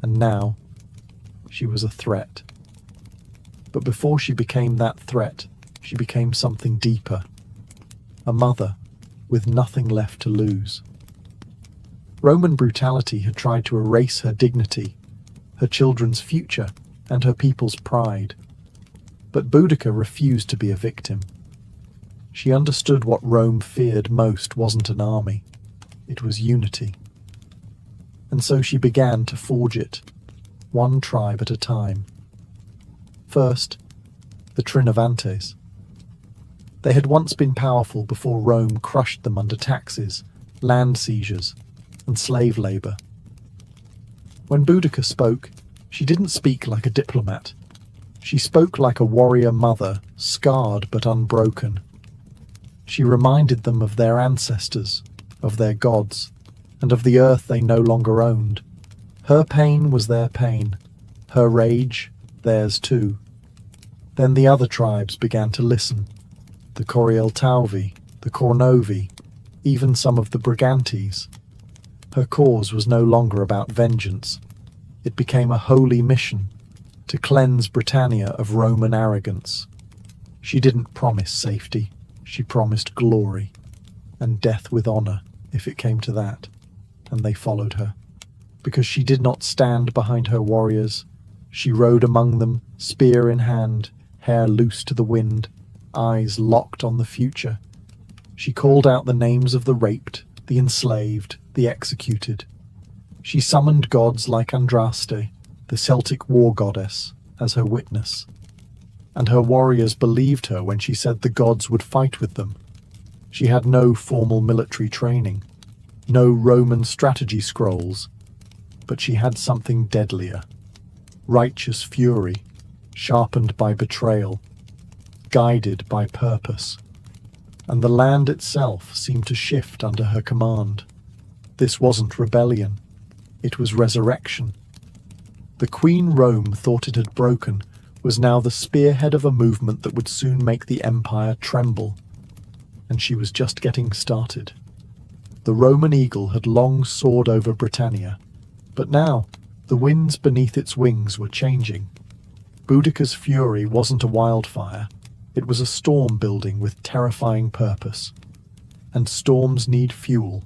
And now, she was a threat. But before she became that threat, she became something deeper. A mother with nothing left to lose. Roman brutality had tried to erase her dignity, her children's future, and her people's pride. But Boudica refused to be a victim. She understood what Rome feared most wasn't an army. It was unity. And so she began to forge it, one tribe at a time. First, the Trinovantes. They had once been powerful before Rome crushed them under taxes, land seizures, and slave labor. When Boudica spoke, she didn't speak like a diplomat. She spoke like a warrior mother, scarred but unbroken. She reminded them of their ancestors, of their gods, and of the earth they no longer owned. Her pain was their pain, her rage theirs too. Then the other tribes began to listen. The Corieltauvi, the Cornovi, even some of the Brigantes. Her cause was no longer about vengeance. It became a holy mission, to cleanse Britannia of Roman arrogance. She didn't promise safety. She promised glory, and death with honor, if it came to that, and they followed her. Because she did not stand behind her warriors, she rode among them, spear in hand, hair loose to the wind, eyes locked on the future. She called out the names of the raped, the enslaved, the executed. She summoned gods like Andraste, the Celtic war goddess, as her witness. And her warriors believed her when she said the gods would fight with them. She had no formal military training, no Roman strategy scrolls, but she had something deadlier. Righteous fury, sharpened by betrayal, guided by purpose. And the land itself seemed to shift under her command. This wasn't rebellion, it was resurrection. The Queen Rome thought it had broken was now the spearhead of a movement that would soon make the empire tremble. And she was just getting started. The Roman eagle had long soared over Britannia, but now the winds beneath its wings were changing. Boudica's fury wasn't a wildfire, it was a storm building with terrifying purpose. And storms need fuel.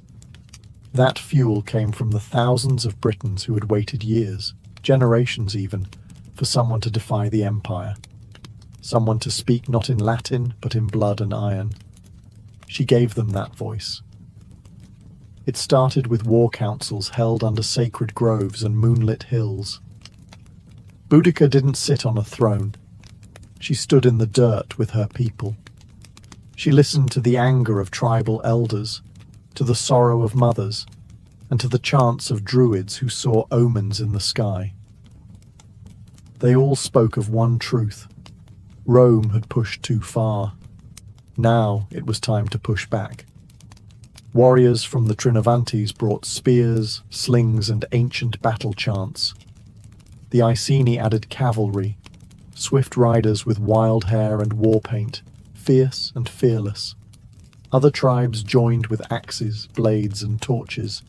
That fuel came from the thousands of Britons who had waited years, generations even, for someone to defy the empire. Someone to speak not in Latin, but in blood and iron. She gave them that voice. It started with war councils held under sacred groves and moonlit hills. Boudica didn't sit on a throne. She stood in the dirt with her people. She listened to the anger of tribal elders, to the sorrow of mothers, and to the chants of druids who saw omens in the sky. They all spoke of one truth. Rome had pushed too far. Now it was time to push back. Warriors from the Trinovantes brought spears, slings, and ancient battle chants. The Iceni added cavalry, swift riders with wild hair and war paint, fierce and fearless. Other tribes joined with axes, blades, and torches.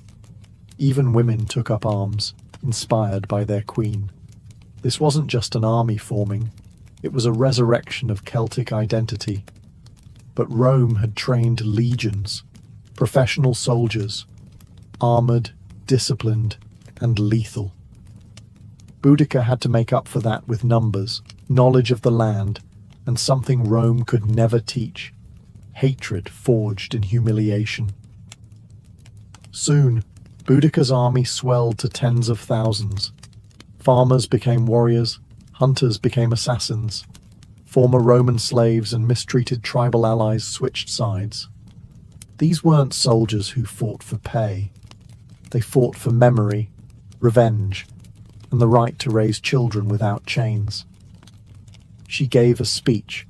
Even women took up arms, inspired by their queen. This wasn't just an army forming, it was a resurrection of Celtic identity. But Rome had trained legions, professional soldiers, armored, disciplined, and lethal. Boudica had to make up for that with numbers, knowledge of the land, and something Rome could never teach: hatred forged in humiliation. Soon, Boudica's army swelled to tens of thousands. Farmers became warriors, hunters became assassins. Former Roman slaves and mistreated tribal allies switched sides. These weren't soldiers who fought for pay. They fought for memory, revenge, and the right to raise children without chains. She gave a speech,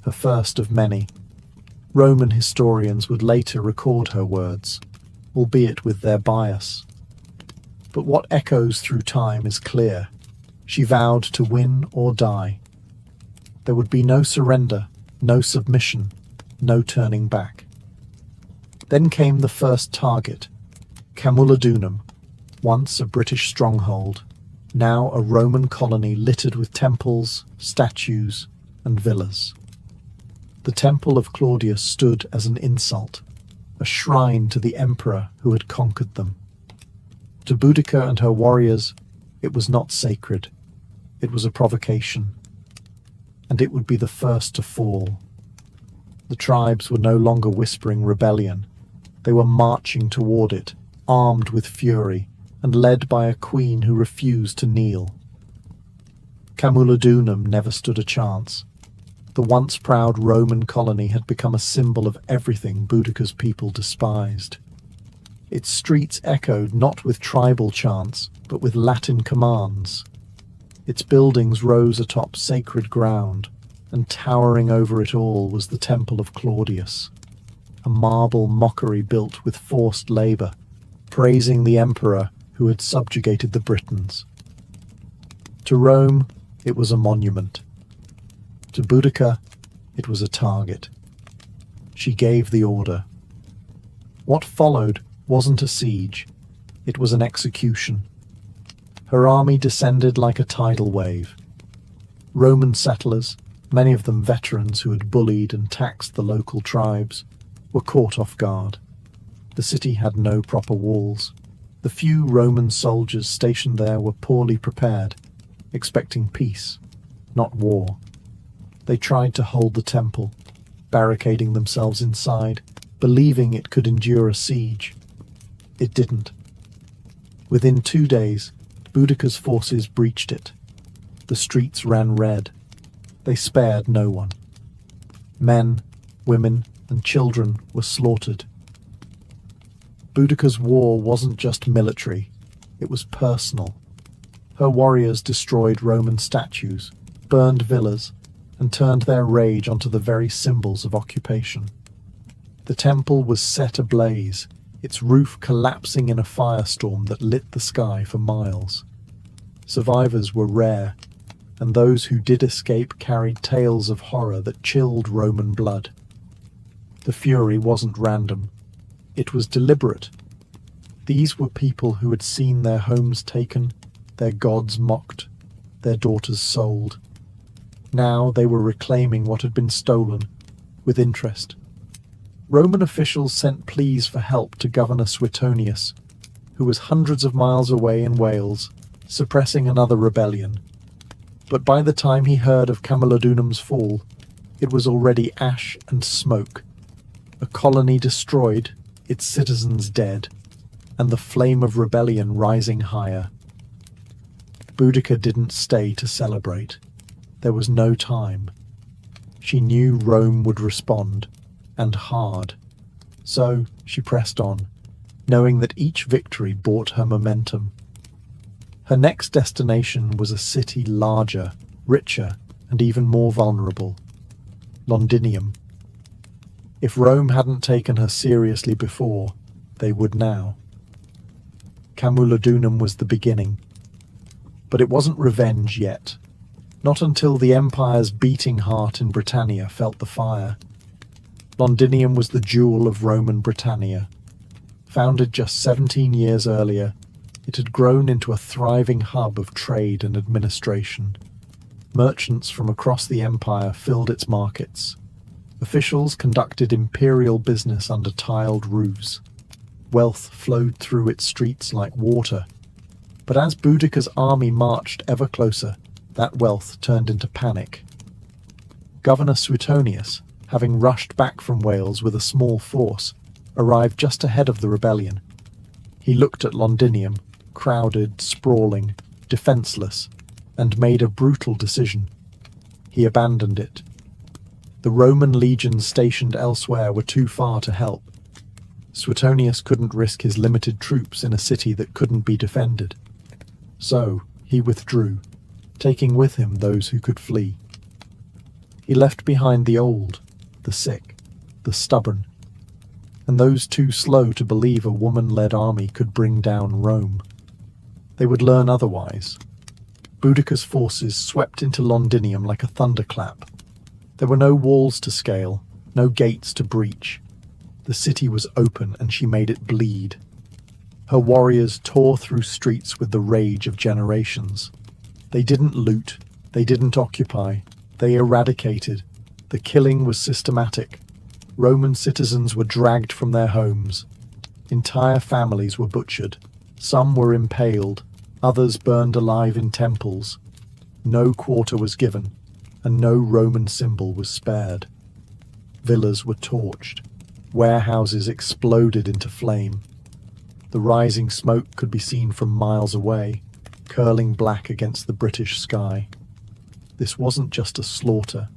her first of many. Roman historians would later record her words, albeit with their bias. But what echoes through time is clear. She vowed to win or die. There would be no surrender, no submission, no turning back. Then came the first target, Camulodunum, once a British stronghold, now a Roman colony littered with temples, statues, and villas. The temple of Claudius stood as an insult, a shrine to the emperor who had conquered them. To Boudica and her warriors, it was not sacred. It was a provocation. And it would be the first to fall. The tribes were no longer whispering rebellion. They were marching toward it, armed with fury, and led by a queen who refused to kneel. Camulodunum never stood a chance. The once proud Roman colony had become a symbol of everything Boudica's people despised. Its streets echoed not with tribal chants, but with Latin commands. Its buildings rose atop sacred ground, and towering over it all was the Temple of Claudius, a marble mockery built with forced labour, praising the emperor who had subjugated the Britons. To Rome, it was a monument. To Boudica, it was a target. She gave the order. What followed wasn't a siege, it was an execution. Her army descended like a tidal wave. Roman settlers, many of them veterans who had bullied and taxed the local tribes, were caught off guard. The city had no proper walls. The few Roman soldiers stationed there were poorly prepared, expecting peace, not war. They tried to hold the temple, barricading themselves inside, believing it could endure a siege. It didn't. Within 2 days, Boudica's forces breached it. The streets ran red. They spared no one. Men, women, and children were slaughtered. Boudica's war wasn't just military, it was personal. Her warriors destroyed Roman statues, burned villas, and turned their rage onto the very symbols of occupation. The temple was set ablaze, its roof collapsing in a firestorm that lit the sky for miles. Survivors were rare, and those who did escape carried tales of horror that chilled Roman blood. The fury wasn't random. It was deliberate. These were people who had seen their homes taken, their gods mocked, their daughters sold. Now they were reclaiming what had been stolen, with interest. Roman officials sent pleas for help to Governor Suetonius, who was hundreds of miles away in Wales, suppressing another rebellion. But by the time he heard of Camulodunum's fall, it was already ash and smoke, a colony destroyed, its citizens dead, and the flame of rebellion rising higher. Boudica didn't stay to celebrate. There was no time. She knew Rome would respond, and hard. So she pressed on, knowing that each victory brought her momentum. Her next destination was a city larger, richer, and even more vulnerable. Londinium. If Rome hadn't taken her seriously before, they would now. Camulodunum was the beginning. But it wasn't revenge yet. Not until the empire's beating heart in Britannia felt the fire. Londinium was the jewel of Roman Britannia. Founded just 17 years earlier, it had grown into a thriving hub of trade and administration. Merchants from across the empire filled its markets. Officials conducted imperial business under tiled roofs. Wealth flowed through its streets like water. But as Boudica's army marched ever closer, that wealth turned into panic. Governor Suetonius, having rushed back from Wales with a small force, arrived just ahead of the rebellion. He looked at Londinium, crowded, sprawling, defenceless, and made a brutal decision. He abandoned it. The Roman legions stationed elsewhere were too far to help. Suetonius couldn't risk his limited troops in a city that couldn't be defended. So he withdrew, taking with him those who could flee. He left behind the old, the sick, the stubborn, and those too slow to believe a woman-led army could bring down Rome. They would learn otherwise. Boudicca's forces swept into Londinium like a thunderclap. There were no walls to scale, no gates to breach. The city was open and she made it bleed. Her warriors tore through streets with the rage of generations. They didn't loot, they didn't occupy, they eradicated. The killing was systematic. Roman citizens were dragged from their homes. Entire families were butchered. Some were impaled, others burned alive in temples. No quarter was given, and no Roman symbol was spared. Villas were torched. Warehouses exploded into flame. The rising smoke could be seen from miles away, curling black against the British sky. This wasn't just a slaughter,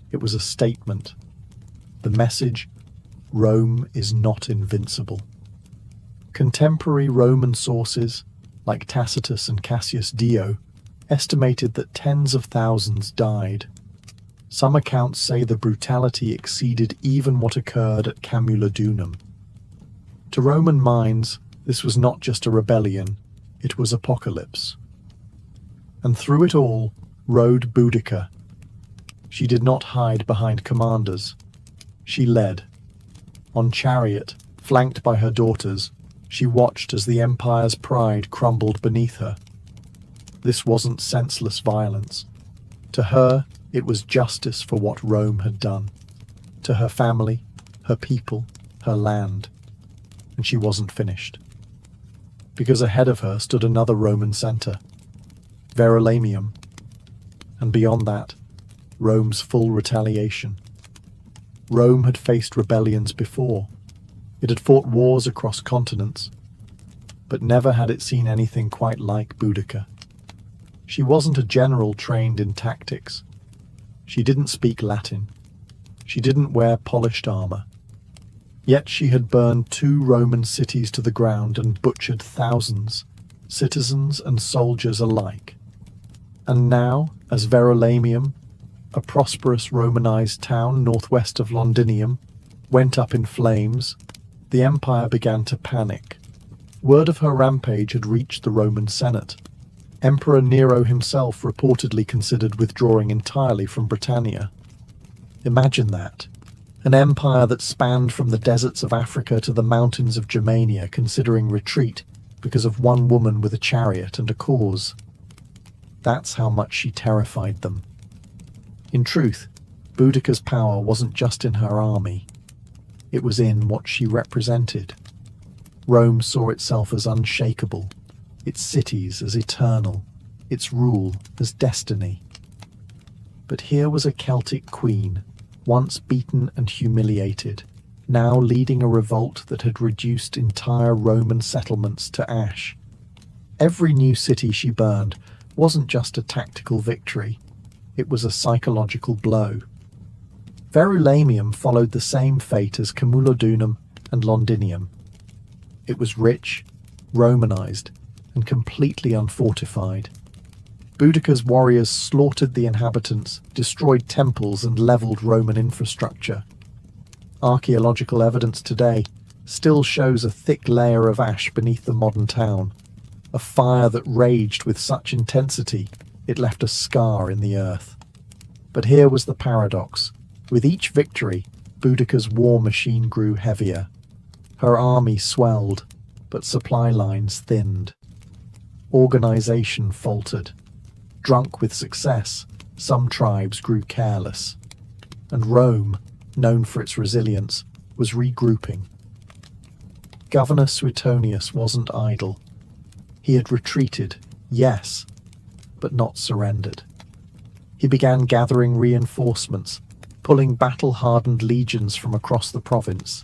it was a statement. The message, Rome is not invincible. Contemporary Roman sources, like Tacitus and Cassius Dio, estimated that tens of thousands died. Some accounts say the brutality exceeded even what occurred at Camulodunum. To Roman minds, this was not just a rebellion, it was apocalypse. And through it all rode Boudica. She did not hide behind commanders. She led. On chariot, flanked by her daughters, she watched as the empire's pride crumbled beneath her. This wasn't senseless violence. To her, it was justice for what Rome had done. To her family, her people, her land. And she wasn't finished. Because ahead of her stood another Roman centre, Verulamium. And beyond that, Rome's full retaliation. Rome had faced rebellions before. It had fought wars across continents. But never had it seen anything quite like Boudica. She wasn't a general trained in tactics. She didn't speak Latin. She didn't wear polished armor. Yet she had burned 2 Roman cities to the ground and butchered thousands, citizens and soldiers alike. And now, as Verulamium, a prosperous Romanized town northwest of Londinium, went up in flames, the empire began to panic. Word of her rampage had reached the Roman Senate. Emperor Nero himself reportedly considered withdrawing entirely from Britannia. Imagine that. An empire that spanned from the deserts of Africa to the mountains of Germania considering retreat because of one woman with a chariot and a cause. That's how much she terrified them. In truth, Boudica's power wasn't just in her army. It was in what she represented. Rome saw itself as unshakable, its cities as eternal, its rule as destiny. But here was a Celtic queen, once beaten and humiliated, now leading a revolt that had reduced entire Roman settlements to ash. Every new city she burned wasn't just a tactical victory, it was a psychological blow. Verulamium followed the same fate as Camulodunum and Londinium. It was rich, Romanized, and completely unfortified. Boudica's warriors slaughtered the inhabitants, destroyed temples, and leveled Roman infrastructure. Archaeological evidence today still shows a thick layer of ash beneath the modern town, a fire that raged with such intensity it left a scar in the earth. But here was the paradox. With each victory, Boudica's war machine grew heavier. Her army swelled, but supply lines thinned. Organization faltered. Drunk with success, some tribes grew careless. And Rome, known for its resilience, was regrouping. Governor Suetonius wasn't idle. He had retreated, yes, but not surrendered. He began gathering reinforcements, pulling battle-hardened legions from across the province.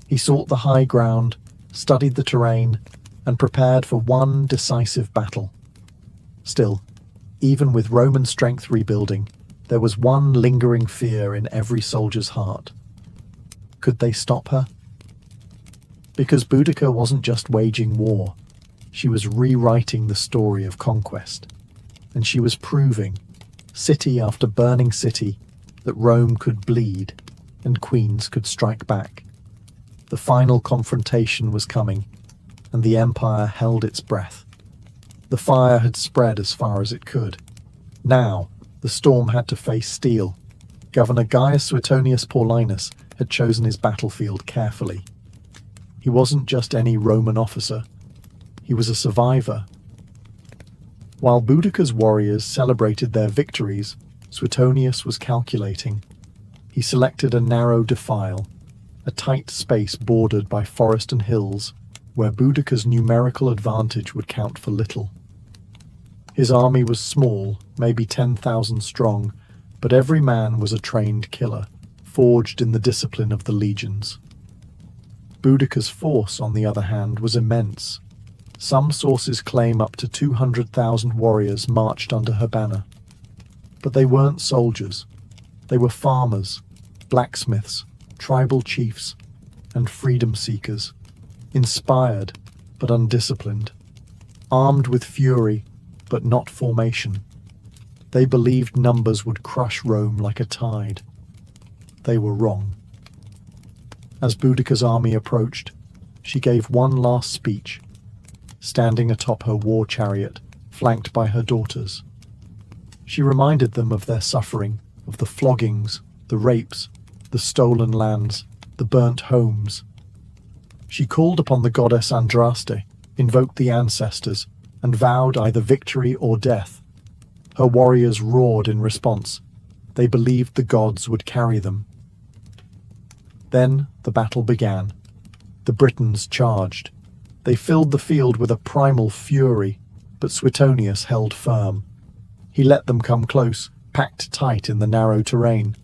He sought the high ground, studied the terrain, and prepared for one decisive battle. Still, even with Roman strength rebuilding, there was one lingering fear in every soldier's heart. Could they stop her? Because Boudica wasn't just waging war, she was rewriting the story of conquest. And she was proving, city after burning city, that Rome could bleed and queens could strike back. The final confrontation was coming, and the empire held its breath. The fire had spread as far as it could. Now, the storm had to face steel. Governor Gaius Suetonius Paulinus had chosen his battlefield carefully. He wasn't just any Roman officer. He was a survivor. While Boudicca's warriors celebrated their victories, Suetonius was calculating. He selected a narrow defile, a tight space bordered by forest and hills, where Boudicca's numerical advantage would count for little. His army was small, maybe 10,000 strong, but every man was a trained killer, forged in the discipline of the legions. Boudicca's force, on the other hand, was immense. Some sources claim up to 200,000 warriors marched under her banner. But they weren't soldiers. They were farmers, blacksmiths, tribal chiefs, and freedom seekers, inspired but undisciplined, armed with fury but not formation. They believed numbers would crush Rome like a tide. They were wrong. As Boudicca's army approached, she gave one last speech, standing atop her war chariot, flanked by her daughters. She reminded them of their suffering, of the floggings, the rapes, the stolen lands, the burnt homes. She called upon the goddess Andraste, invoked the ancestors, and vowed either victory or death. Her warriors roared in response. They believed the gods would carry them. Then the battle began. The Britons charged. They filled the field with a primal fury, but Suetonius held firm. He let them come close, packed tight in the narrow terrain.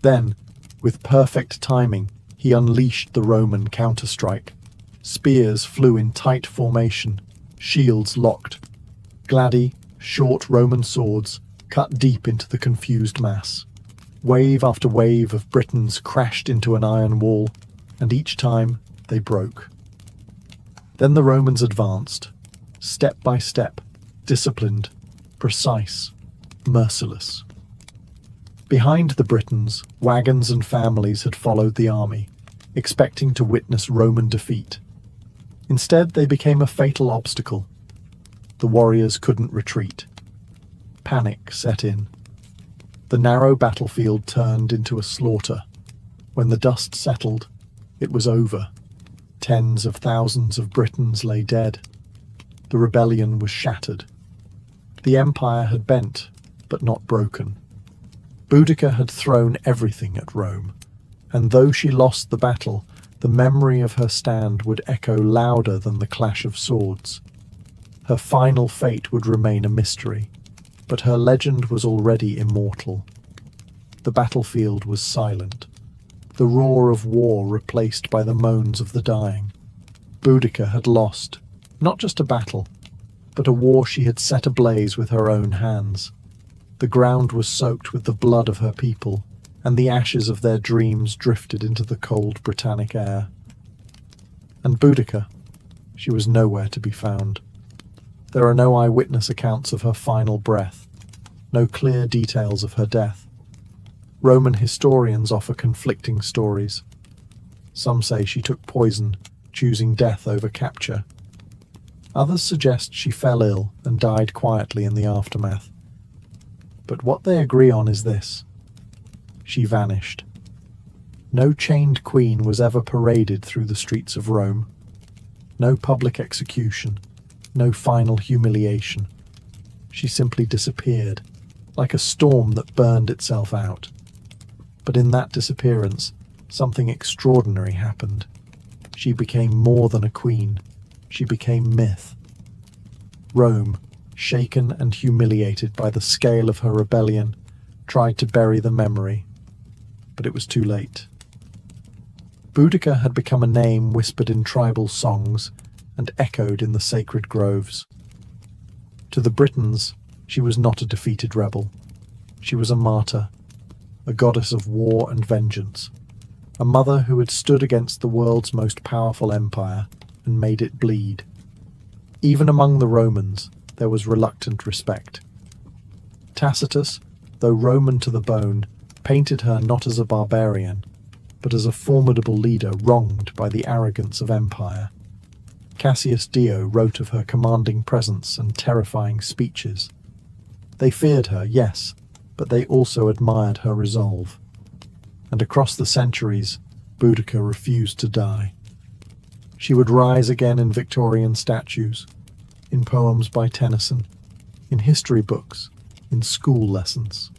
Then, with perfect timing, he unleashed the Roman counterstrike. Spears flew in tight formation, shields locked. Gladi, short Roman swords, cut deep into the confused mass. Wave after wave of Britons crashed into an iron wall, and each time they broke. Then the Romans advanced, step by step, disciplined, precise, merciless. Behind the Britons, wagons and families had followed the army, expecting to witness Roman defeat. Instead, they became a fatal obstacle. The warriors couldn't retreat. Panic set in. The narrow battlefield turned into a slaughter. When the dust settled, it was over. Tens of thousands of Britons lay dead. The rebellion was shattered. The empire had bent, but not broken. Boudicca had thrown everything at Rome, and though she lost the battle, the memory of her stand would echo louder than the clash of swords. Her final fate would remain a mystery, but her legend was already immortal. The battlefield was silent, the roar of war replaced by the moans of the dying. Boudicca had lost, not just a battle, but a war she had set ablaze with her own hands. The ground was soaked with the blood of her people, and the ashes of their dreams drifted into the cold Britannic air. And Boudicca, she was nowhere to be found. There are no eyewitness accounts of her final breath, no clear details of her death. Roman historians offer conflicting stories. Some say she took poison, choosing death over capture. Others suggest she fell ill and died quietly in the aftermath. But what they agree on is this: she vanished. No chained queen was ever paraded through the streets of Rome. No public execution, no final humiliation. She simply disappeared, like a storm that burned itself out. But in that disappearance, something extraordinary happened. She became more than a queen. She became myth. Rome, shaken and humiliated by the scale of her rebellion, tried to bury the memory, but it was too late. Boudicca had become a name whispered in tribal songs and echoed in the sacred groves. To the Britons, she was not a defeated rebel. She was a martyr, a goddess of war and vengeance, a mother who had stood against the world's most powerful empire and made it bleed. Even among the Romans, there was reluctant respect. Tacitus, though Roman to the bone, painted her not as a barbarian, but as a formidable leader wronged by the arrogance of empire. Cassius Dio wrote of her commanding presence and terrifying speeches. They feared her, yes, but they also admired her resolve. And across the centuries, Boudica refused to die. She would rise again in Victorian statues, in poems by Tennyson, in history books, in school lessons.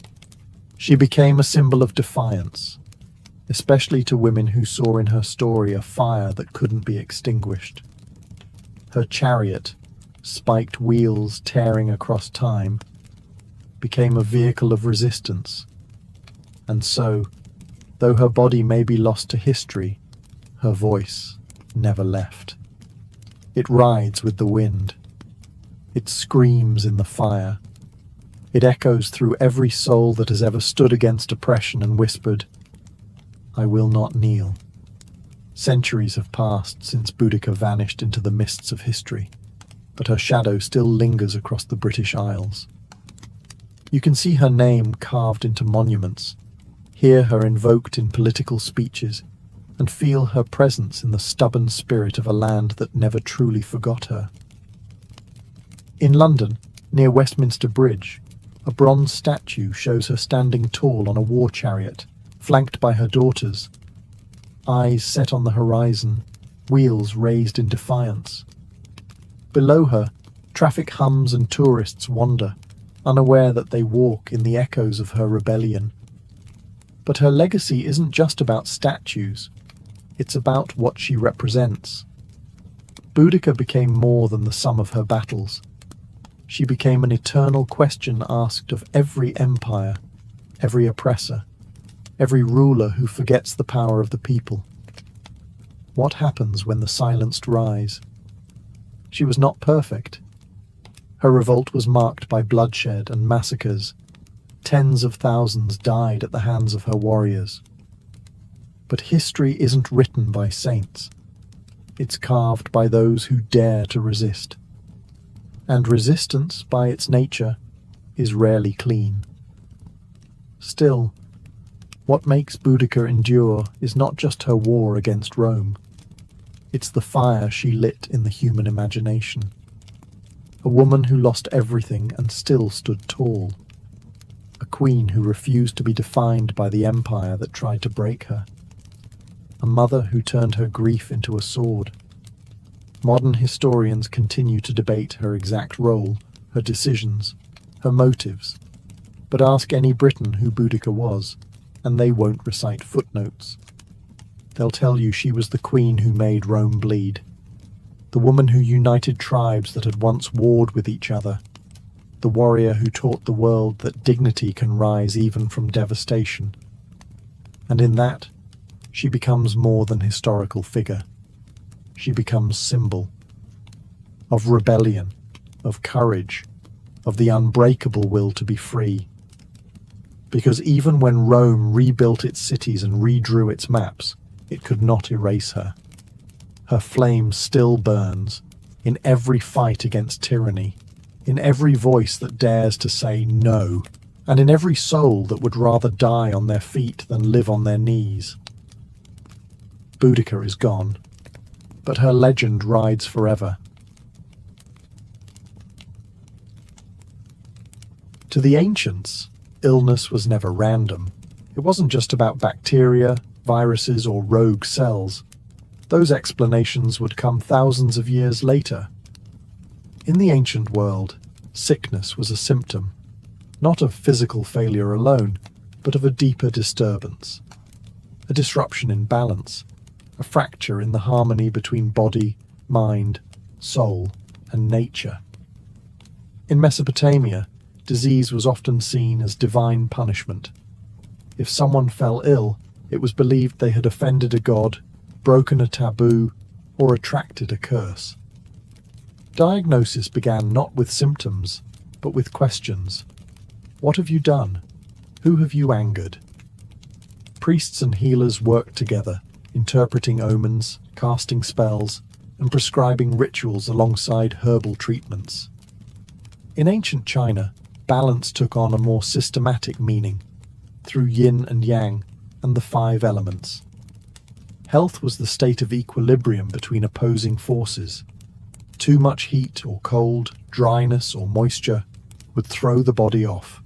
She became a symbol of defiance, especially to women who saw in her story a fire that couldn't be extinguished. Her chariot, spiked wheels tearing across time, became a vehicle of resistance. And so, though her body may be lost to history, her voice never left. It rides with the wind. It screams in the fire. It echoes through every soul that has ever stood against oppression and whispered, "I will not kneel." Centuries have passed since Boudica vanished into the mists of history, but her shadow still lingers across the British Isles. You can see her name carved into monuments, hear her invoked in political speeches, and feel her presence in the stubborn spirit of a land that never truly forgot her. In London, near Westminster Bridge, a bronze statue shows her standing tall on a war chariot, flanked by her daughters, eyes set on the horizon, wheels raised in defiance. Below her, traffic hums and tourists wander, unaware that they walk in the echoes of her rebellion. But her legacy isn't just about statues, it's about what she represents. Boudica became more than the sum of her battles. She became an eternal question asked of every empire, every oppressor, every ruler who forgets the power of the people. What happens when the silenced rise? She was not perfect. Her revolt was marked by bloodshed and massacres. Tens of thousands died at the hands of her warriors. But history isn't written by saints. It's carved by those who dare to resist. And resistance, by its nature, is rarely clean. Still, what makes Boudica endure is not just her war against Rome. It's the fire she lit in the human imagination. A woman who lost everything and still stood tall. A queen who refused to be defined by the empire that tried to break her. A mother who turned her grief into a sword. Modern historians continue to debate her exact role, her decisions, her motives. But ask any Briton who Boudica was, and they won't recite footnotes. They'll tell you she was the queen who made Rome bleed, the woman who united tribes that had once warred with each other, the warrior who taught the world that dignity can rise even from devastation. And in that, she becomes more than historical figure. She becomes symbol of rebellion, of courage, of the unbreakable will to be free. Because even when Rome rebuilt its cities and redrew its maps, it could not erase her. Her flame still burns in every fight against tyranny, in every voice that dares to say no, and in every soul that would rather die on their feet than live on their knees. Boudica is gone, but her legend rides forever. To the ancients, illness was never random. It wasn't just about bacteria, viruses, or rogue cells. Those explanations would come thousands of years later. In the ancient world, sickness was a symptom, not of physical failure alone, but of a deeper disturbance, a disruption in balance, a fracture in the harmony between body, mind, soul, and nature. In Mesopotamia, disease was often seen as divine punishment. If someone fell ill, it was believed they had offended a god, broken a taboo, or attracted a curse. Diagnosis began not with symptoms, but with questions. What have you done? Who have you angered? Priests and healers worked together, interpreting omens, casting spells, and prescribing rituals alongside herbal treatments. In ancient China, balance took on a more systematic meaning. through yin and yang and the five elements. Health was the state of equilibrium between opposing forces. Too much heat or cold, dryness or moisture would throw the body off.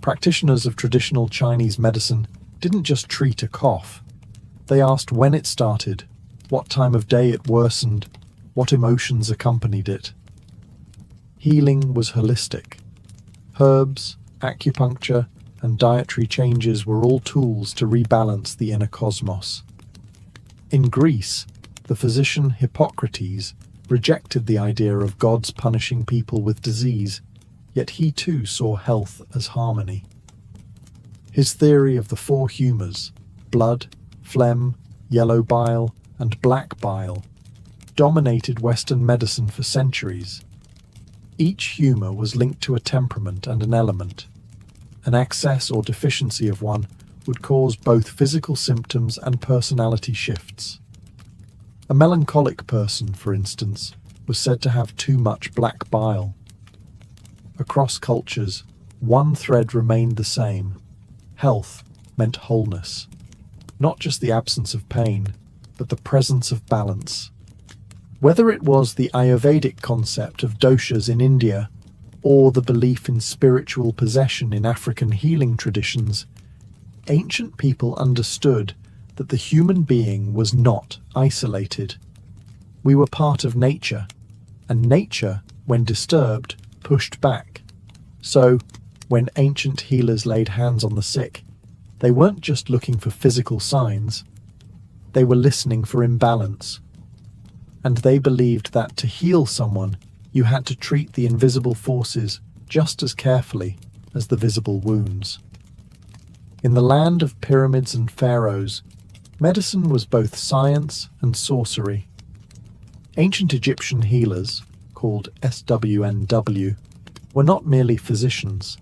Practitioners of traditional Chinese medicine didn't just treat a cough. They asked when it started, what time of day it worsened, what emotions accompanied it. Healing was holistic. Herbs, acupuncture, and dietary changes were all tools to rebalance the inner cosmos. In Greece, the physician Hippocrates rejected the idea of gods punishing people with disease, yet he too saw health as harmony. His theory of the four humours, blood, phlegm, yellow bile, and black bile, dominated Western medicine for centuries. Each humour was linked to a temperament and an element. An excess or deficiency of one would cause both physical symptoms and personality shifts. A melancholic person, for instance, was said to have too much black bile. Across cultures, one thread remained the same. Health meant wholeness. Not just the absence of pain, but the presence of balance. Whether it was the Ayurvedic concept of doshas in India, or the belief in spiritual possession in African healing traditions, ancient people understood that the human being was not isolated. We were part of nature, and nature, when disturbed, pushed back. So, when ancient healers laid hands on the sick, they weren't just looking for physical signs, they were listening for imbalance. And they believed that to heal someone, you had to treat the invisible forces just as carefully as the visible wounds. In the land of pyramids and pharaohs, medicine was both science and sorcery. Ancient Egyptian healers, called SWNW, were not merely physicians.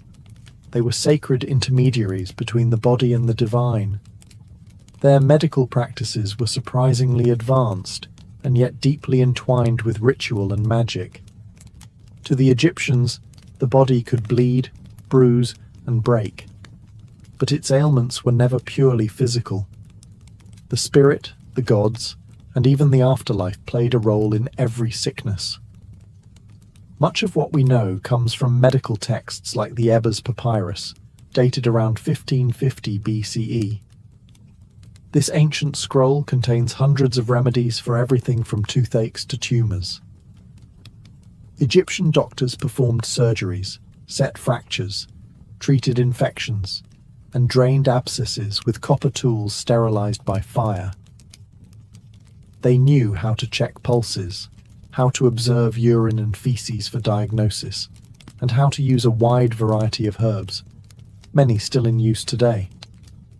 They were sacred intermediaries between the body and the divine. Their medical practices were surprisingly advanced, and yet deeply entwined with ritual and magic. To the Egyptians, the body could bleed, bruise, and break. But its ailments were never purely physical. The spirit, the gods, and even the afterlife played a role in every sickness. Much of what we know comes from medical texts like the Embers papyrus, dated around 1550 BCE. This ancient scroll contains hundreds of remedies for everything from toothaches to tumours. Egyptian doctors performed surgeries, set fractures, treated infections, and drained abscesses with copper tools sterilised by fire. They knew how to check pulses, how to observe urine and feces for diagnosis, and how to use a wide variety of herbs, many still in use today.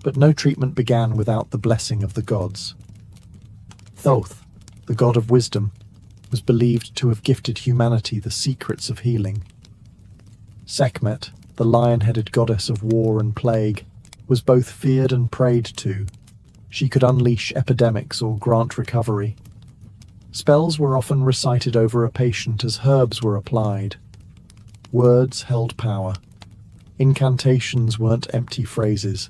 But no treatment began without the blessing of the gods. Thoth, the god of wisdom, was believed to have gifted humanity the secrets of healing. Sekhmet, the lion-headed goddess of war and plague, was both feared and prayed to. She could unleash epidemics or grant recovery. Spells were often recited over a patient as herbs were applied. Words held power. Incantations weren't empty phrases.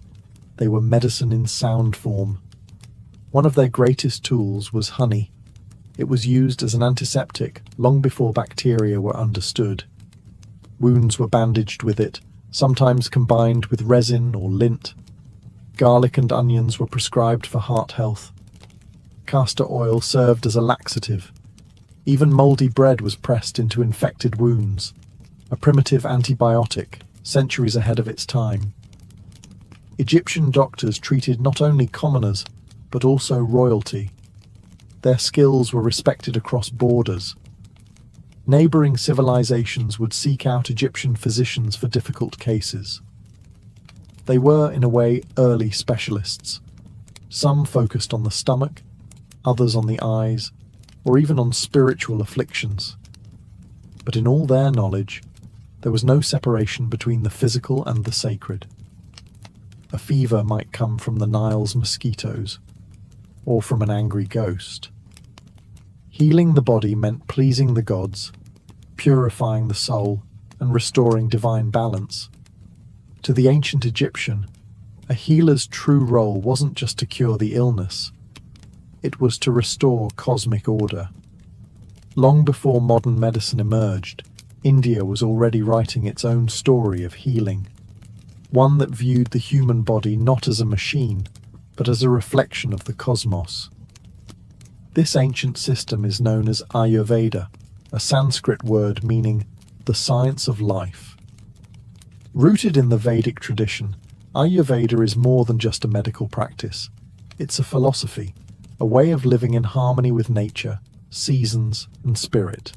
They were medicine in sound form. One of their greatest tools was honey. It was used as an antiseptic long before bacteria were understood. Wounds were bandaged with it, sometimes combined with resin or lint. Garlic and onions were prescribed for heart health. Castor oil served as a laxative. Even mouldy bread was pressed into infected wounds, a primitive antibiotic, centuries ahead of its time. Egyptian doctors treated not only commoners, but also royalty. Their skills were respected across borders. Neighbouring civilizations would seek out Egyptian physicians for difficult cases. They were, in a way, early specialists. Some focused on the stomach, others on the eyes, or even on spiritual afflictions. But in all their knowledge, there was no separation between the physical and the sacred. A fever might come from the Nile's mosquitoes, or from an angry ghost. Healing the body meant pleasing the gods, purifying the soul, and restoring divine balance. To the ancient Egyptian, a healer's true role wasn't just to cure the illness, it was to restore cosmic order. Long before modern medicine emerged, India was already writing its own story of healing, one that viewed the human body not as a machine, but as a reflection of the cosmos. This ancient system is known as Ayurveda, a Sanskrit word meaning the science of life. Rooted in the Vedic tradition, Ayurveda is more than just a medical practice. It's a philosophy, a way of living in harmony with nature, seasons, and spirit.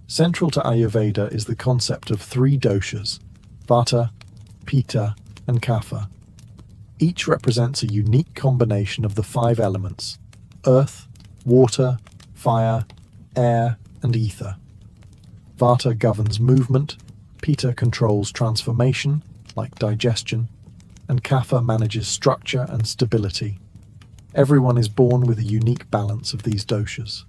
Central to Ayurveda is the concept of three doshas, Vata, Pitta, and Kapha. Each represents a unique combination of the five elements: earth, water, fire, air, and ether. Vata governs movement, Pitta controls transformation, like digestion, and Kapha manages structure and stability. Everyone is born with a unique balance of these doshas.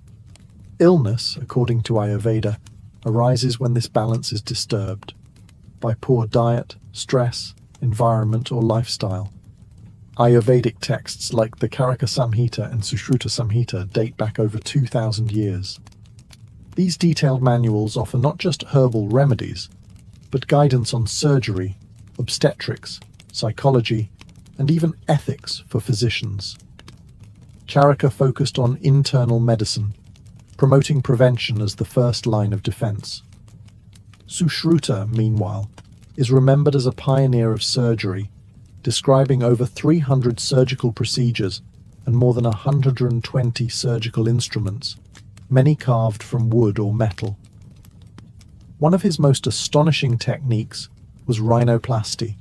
Illness, according to Ayurveda, arises when this balance is disturbed by poor diet, stress, environment, or lifestyle. Ayurvedic texts like the Karaka Samhita and Sushruta Samhita date back over 2,000 years. These detailed manuals offer not just herbal remedies, but guidance on surgery, obstetrics, psychology, and even ethics for physicians. Charaka focused on internal medicine, promoting prevention as the first line of defense. Sushruta, meanwhile, is remembered as a pioneer of surgery, describing over 300 surgical procedures and more than 120 surgical instruments, many carved from wood or metal. One of his most astonishing techniques was rhinoplasty,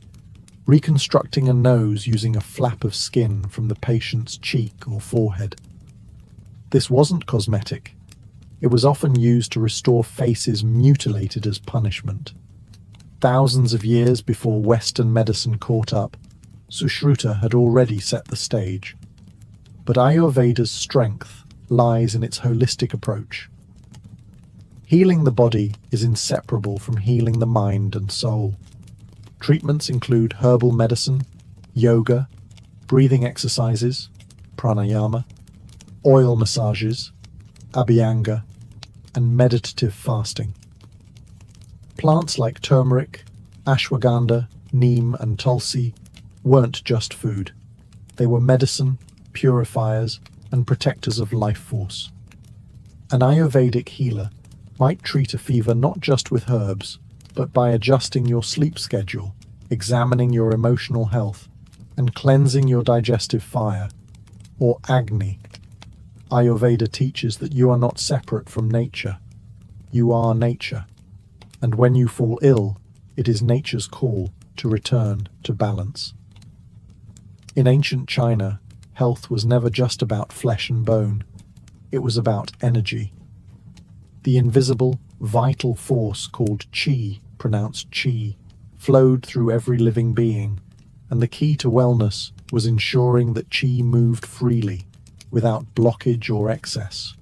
reconstructing a nose using a flap of skin from the patient's cheek or forehead. This wasn't cosmetic. It was often used to restore faces mutilated as punishment. Thousands of years before Western medicine caught up, Sushruta had already set the stage. But Ayurveda's strength lies in its holistic approach. Healing the body is inseparable from healing the mind and soul. Treatments include herbal medicine, yoga, breathing exercises, pranayama, oil massages, abhyanga, and meditative fasting. Plants like turmeric, ashwagandha, neem, and tulsi weren't just food. They were medicine, purifiers, and protectors of life force. An Ayurvedic healer might treat a fever not just with herbs, but by adjusting your sleep schedule, examining your emotional health, and cleansing your digestive fire, or Agni. Ayurveda teaches that you are not separate from nature. You are nature. And when you fall ill, it is nature's call to return to balance. In ancient China, health was never just about flesh and bone. It was about energy. The invisible, vital force called qi, pronounced chi, flowed through every living being, and the key to wellness was ensuring that qi moved freely, without blockage or excess.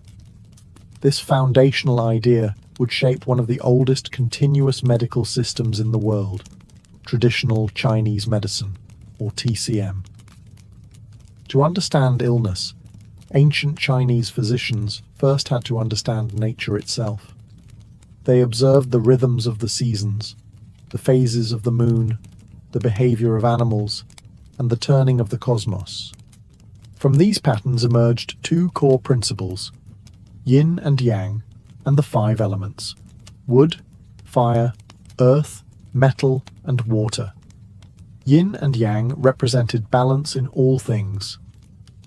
This foundational idea would shape one of the oldest continuous medical systems in the world, traditional Chinese medicine, or TCM. To understand illness, ancient Chinese physicians first had to understand nature itself. They observed the rhythms of the seasons, the phases of the moon, the behavior of animals, and the turning of the cosmos. From these patterns emerged two core principles: yin and yang, and the five elements: wood, fire, earth, metal, and water. Yin and yang represented balance in all things.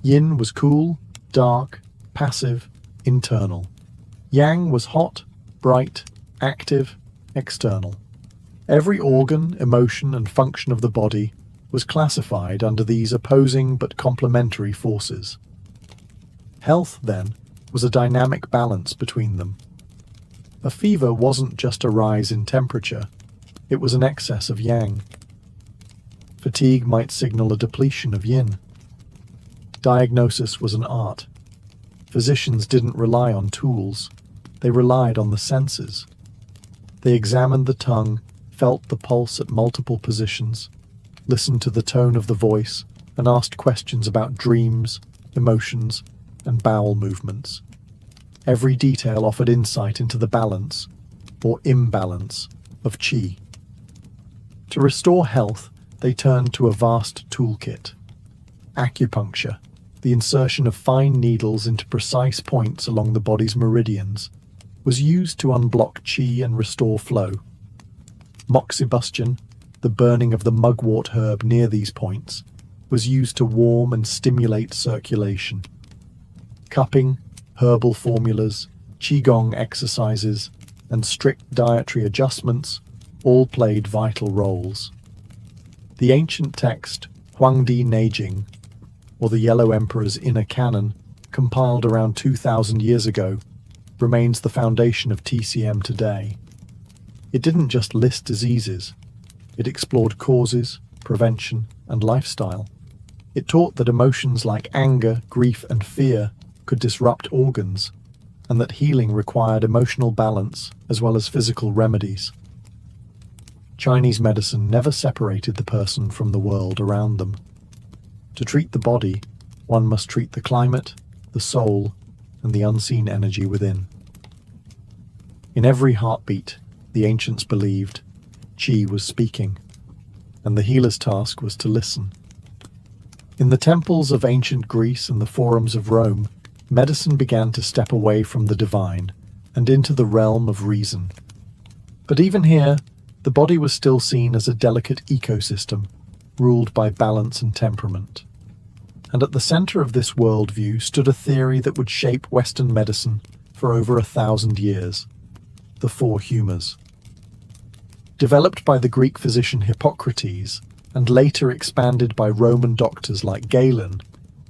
Yin was cool, dark, passive, internal. Yang was hot, bright, active, external. Every organ, emotion, and function of the body was classified under these opposing but complementary forces. Health, then, was a dynamic balance between them. A fever wasn't just a rise in temperature, it was an excess of yang. Fatigue might signal a depletion of yin. Diagnosis was an art. Physicians didn't rely on tools, they relied on the senses. They examined the tongue, felt the pulse at multiple positions, listened to the tone of the voice, and asked questions about dreams, emotions, and bowel movements. Every detail offered insight into the balance, or imbalance, of qi. To restore health, they turned to a vast toolkit. Acupuncture, the insertion of fine needles into precise points along the body's meridians, was used to unblock qi and restore flow. Moxibustion, the burning of the mugwort herb near these points, was used to warm and stimulate circulation. Cupping, herbal formulas, qigong exercises, and strict dietary adjustments all played vital roles. The ancient text Huangdi Neijing, or the Yellow Emperor's Inner Canon, compiled around 2,000 years ago, remains the foundation of TCM today. It didn't just list diseases, it explored causes, prevention, and lifestyle. It taught that emotions like anger, grief, and fear could disrupt organs, and that healing required emotional balance as well as physical remedies. Chinese medicine never separated the person from the world around them. To treat the body, one must treat the climate, the soul, and the unseen energy within. In every heartbeat, the ancients believed, qi was speaking, and the healer's task was to listen. In the temples of ancient Greece and the forums of Rome, medicine began to step away from the divine and into the realm of reason. But even here, the body was still seen as a delicate ecosystem, ruled by balance and temperament. And at the center of this worldview stood a theory that would shape Western medicine for over 1,000 years: the four humors. Developed by the Greek physician Hippocrates, and later expanded by Roman doctors like Galen,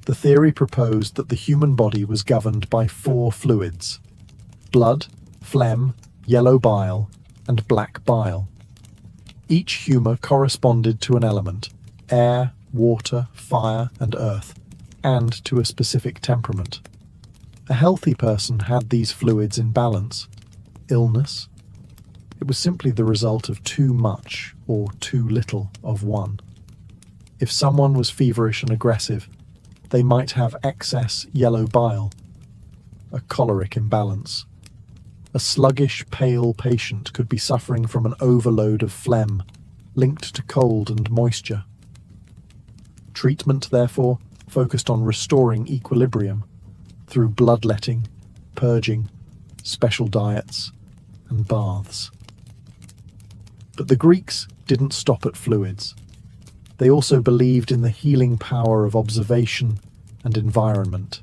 the theory proposed that the human body was governed by four fluids: blood, phlegm, yellow bile, and black bile. Each humor corresponded to an element: air, water, fire, and earth, and to a specific temperament. A healthy person had these fluids in balance. Illness? It was simply the result of too much or too little of one. If someone was feverish and aggressive, they might have excess yellow bile, a choleric imbalance. A sluggish, pale patient could be suffering from an overload of phlegm, linked to cold and moisture. Treatment, therefore, focused on restoring equilibrium through bloodletting, purging, special diets, and baths. But the Greeks didn't stop at fluids. They also believed in the healing power of observation and environment.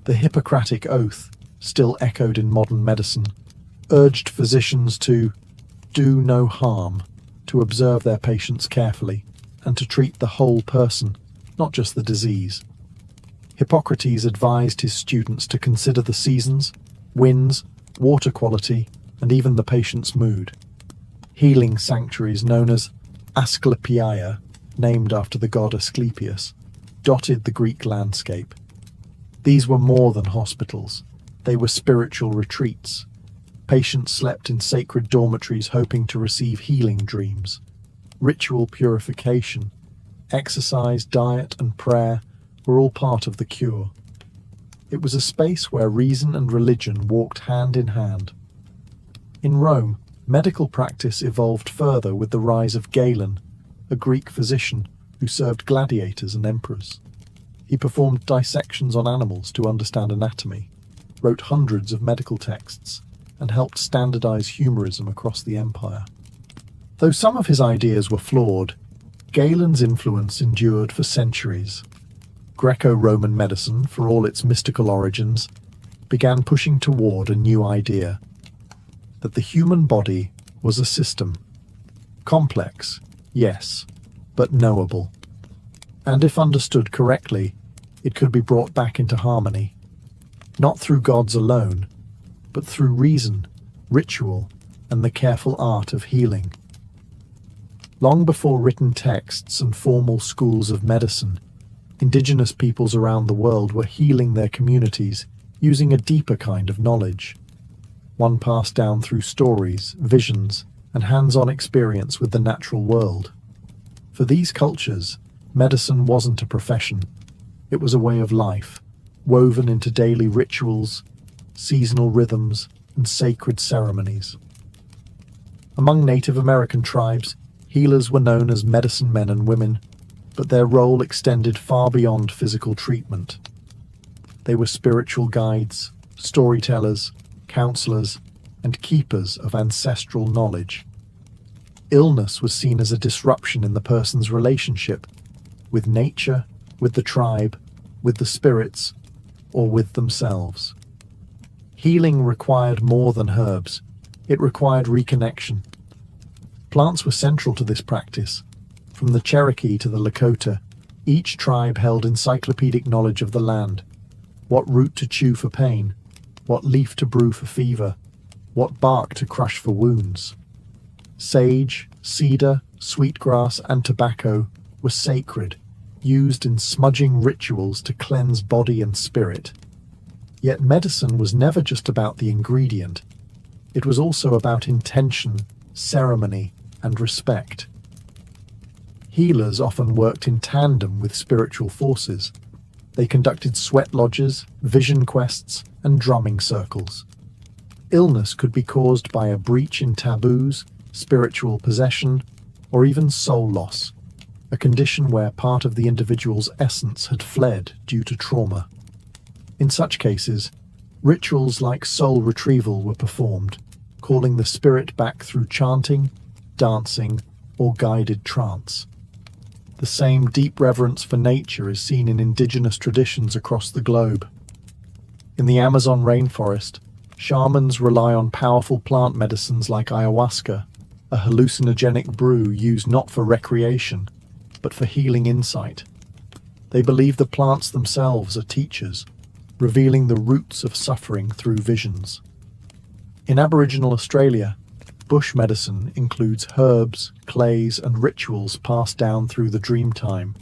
The Hippocratic Oath, still echoed in modern medicine, urged physicians to do no harm, to observe their patients carefully, and to treat the whole person, not just the disease. Hippocrates advised his students to consider the seasons, winds, water quality, and even the patient's mood. Healing sanctuaries known as Asclepiae, named after the god Asclepius, dotted the Greek landscape. These were more than hospitals. They were spiritual retreats. Patients slept in sacred dormitories hoping to receive healing dreams. Ritual purification, exercise, diet, and prayer were all part of the cure. It was a space where reason and religion walked hand in hand. In Rome, medical practice evolved further with the rise of Galen, a Greek physician who served gladiators and emperors. He performed dissections on animals to understand anatomy, wrote hundreds of medical texts, and helped standardize humorism across the empire. Though some of his ideas were flawed, Galen's influence endured for centuries. Greco-Roman medicine, for all its mystical origins, began pushing toward a new idea: that the human body was a system. Complex, yes, but knowable. And if understood correctly, it could be brought back into harmony, not through gods alone, but through reason, ritual, and the careful art of healing. Long before written texts and formal schools of medicine, indigenous peoples around the world were healing their communities using a deeper kind of knowledge, one passed down through stories, visions, and hands-on experience with the natural world. For these cultures, medicine wasn't a profession. It was a way of life, woven into daily rituals, seasonal rhythms, and sacred ceremonies. Among Native American tribes, healers were known as medicine men and women, but their role extended far beyond physical treatment. They were spiritual guides, storytellers, counselors, and keepers of ancestral knowledge. Illness was seen as a disruption in the person's relationship with nature, with the tribe, with the spirits, or with themselves. Healing required more than herbs. It required reconnection. Plants were central to this practice. From the Cherokee to the Lakota, each tribe held encyclopedic knowledge of the land. What root to chew for pain, what leaf to brew for fever, what bark to crush for wounds. Sage, cedar, sweetgrass, and tobacco were sacred, used in smudging rituals to cleanse body and spirit. Yet medicine was never just about the ingredient. It was also about intention, ceremony, and respect. Healers often worked in tandem with spiritual forces. They conducted sweat lodges, vision quests, and drumming circles. Illness could be caused by a breach in taboos, spiritual possession, or even soul loss, a condition where part of the individual's essence had fled due to trauma. In such cases, rituals like soul retrieval were performed, calling the spirit back through chanting, dancing, or guided trance. The same deep reverence for nature is seen in indigenous traditions across the globe. In the Amazon rainforest, shamans rely on powerful plant medicines like ayahuasca, a hallucinogenic brew used not for recreation, but for healing insight. They believe the plants themselves are teachers, revealing the roots of suffering through visions. In Aboriginal Australia, bush medicine includes herbs, clays, and rituals passed down through the dream time,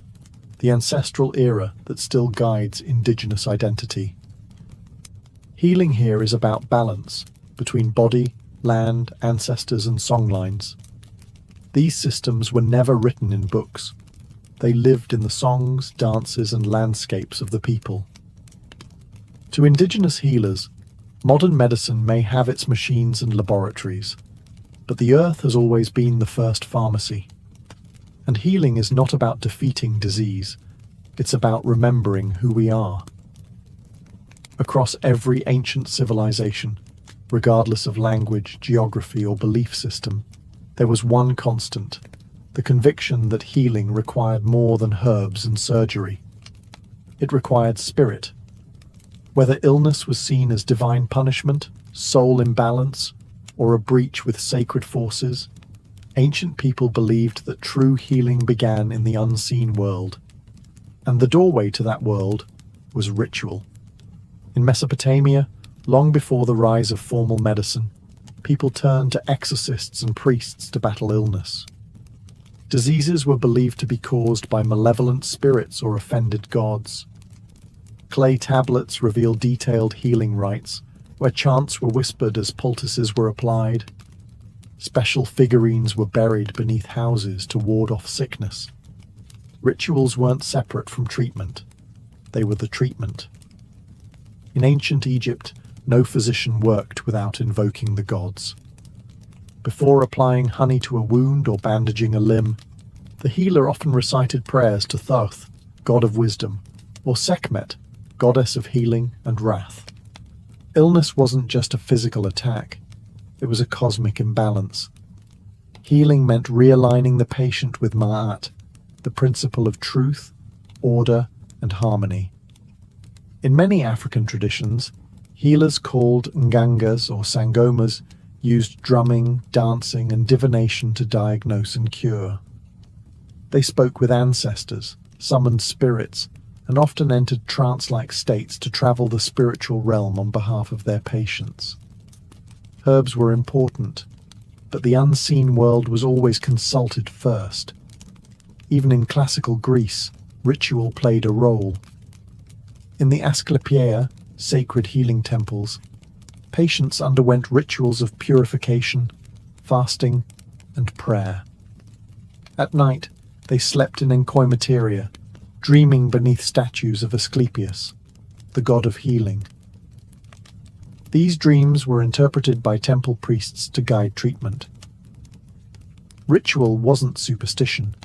the ancestral era that still guides indigenous identity. Healing here is about balance between body, land, ancestors, and songlines. These systems were never written in books. They lived in the songs, dances, and landscapes of the people. To indigenous healers, modern medicine may have its machines and laboratories, but the earth has always been the first pharmacy. And healing is not about defeating disease, it's about remembering who we are. Across every ancient civilization, regardless of language, geography, or belief system, there was one constant: the conviction that healing required more than herbs and surgery. It required spirit. Whether illness was seen as divine punishment, soul imbalance, or a breach with sacred forces, ancient people believed that true healing began in the unseen world, and the doorway to that world was ritual. In Mesopotamia, long before the rise of formal medicine, people turned to exorcists and priests to battle illness. Diseases were believed to be caused by malevolent spirits or offended gods. Clay tablets reveal detailed healing rites, where chants were whispered as poultices were applied. Special figurines were buried beneath houses to ward off sickness. Rituals weren't separate from treatment. They were the treatment. In ancient Egypt, no physician worked without invoking the gods. Before applying honey to a wound or bandaging a limb, the healer often recited prayers to Thoth, god of wisdom, or Sekhmet, goddess of healing and wrath. Illness wasn't just a physical attack, it was a cosmic imbalance. Healing meant realigning the patient with Ma'at, the principle of truth, order, and harmony. In many African traditions, healers called Ngangas or Sangomas used drumming, dancing, and divination to diagnose and cure. They spoke with ancestors, summoned spirits, and often entered trance-like states to travel the spiritual realm on behalf of their patients. Herbs were important, but the unseen world was always consulted first. Even in classical Greece, ritual played a role. In the Asclepiae, sacred healing temples, patients underwent rituals of purification, fasting, and prayer. At night, they slept in encoimateria, dreaming beneath statues of Asclepius, the god of healing. These dreams were interpreted by temple priests to guide treatment. Ritual wasn't superstition.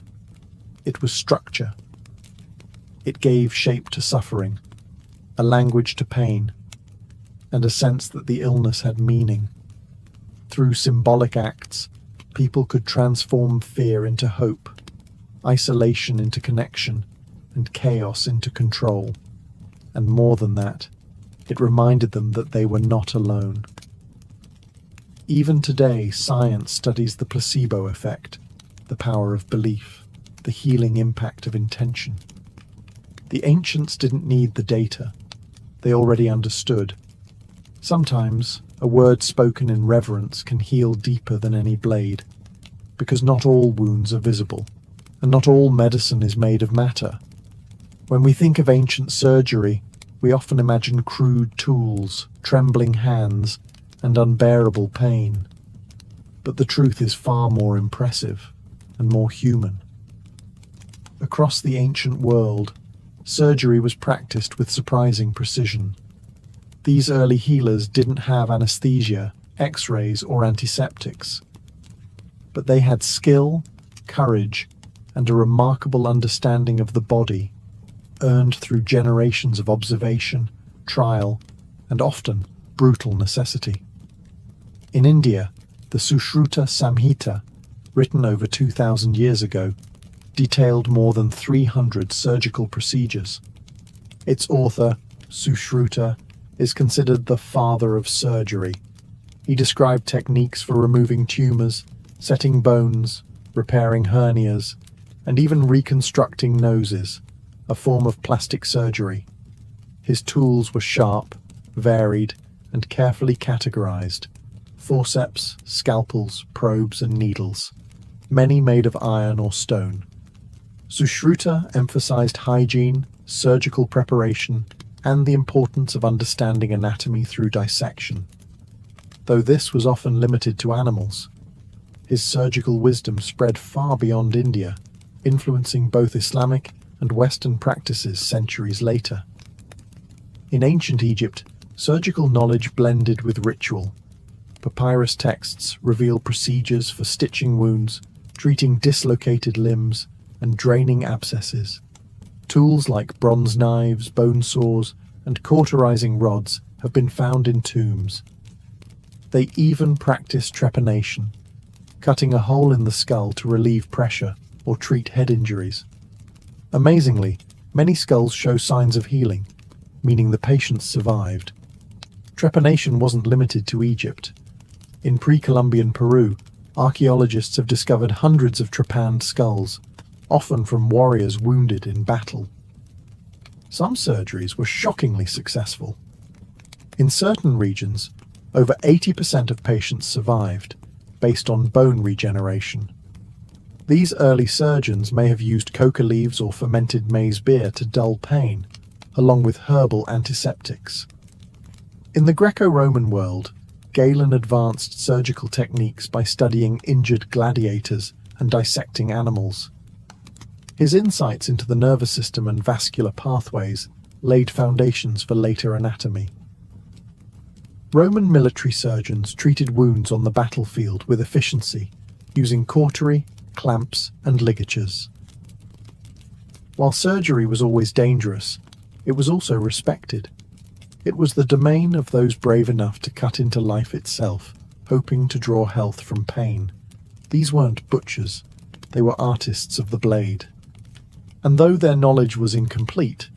It was structure. It gave shape to suffering, a language to pain, and a sense that the illness had meaning. Through symbolic acts, people could transform fear into hope, isolation into connection, and chaos into control. And more than that, it reminded them that they were not alone. Even today, science studies the placebo effect, the power of belief, the healing impact of intention. The ancients didn't need the data. They already understood. Sometimes, a word spoken in reverence can heal deeper than any blade, because not all wounds are visible, and not all medicine is made of matter. When we think of ancient surgery, we often imagine crude tools, trembling hands, and unbearable pain. But the truth is far more impressive and more human. Across the ancient world, surgery was practiced with surprising precision. These early healers didn't have anesthesia, X-rays, or antiseptics. But they had skill, courage, and a remarkable understanding of the body, earned through generations of observation, trial, and often brutal necessity. In India, the Sushruta Samhita, written over 2,000 years ago, detailed more than 300 surgical procedures. Its author, Sushruta, is considered the father of surgery. He described techniques for removing tumors, setting bones, repairing hernias, and even reconstructing noses, a form of plastic surgery. His tools were sharp, varied, and carefully categorized: forceps, scalpels, probes, and needles, many made of iron or stone. Sushruta emphasized hygiene, surgical preparation, and the importance of understanding anatomy through dissection. Though this was often limited to animals, his surgical wisdom spread far beyond India, influencing both Islamic and Western practices centuries later. In ancient Egypt, surgical knowledge blended with ritual. Papyrus texts reveal procedures for stitching wounds, treating dislocated limbs, and draining abscesses. Tools like bronze knives, bone saws, and cauterizing rods have been found in tombs. They even practiced trepanation, cutting a hole in the skull to relieve pressure or treat head injuries. Amazingly, many skulls show signs of healing, meaning the patients survived. Trepanation wasn't limited to Egypt. In pre-Columbian Peru, archaeologists have discovered hundreds of trepanned skulls, often from warriors wounded in battle. Some surgeries were shockingly successful. In certain regions, over 80% of patients survived, based on bone regeneration. These early surgeons may have used coca leaves or fermented maize beer to dull pain, along with herbal antiseptics. In the Greco-Roman world, Galen advanced surgical techniques by studying injured gladiators and dissecting animals. His insights into the nervous system and vascular pathways laid foundations for later anatomy. Roman military surgeons treated wounds on the battlefield with efficiency, using cautery, clamps, and ligatures. While surgery was always dangerous, it was also respected. It was the domain of those brave enough to cut into life itself, hoping to draw health from pain. These weren't butchers, they were artists of the blade. And though their knowledge was incomplete,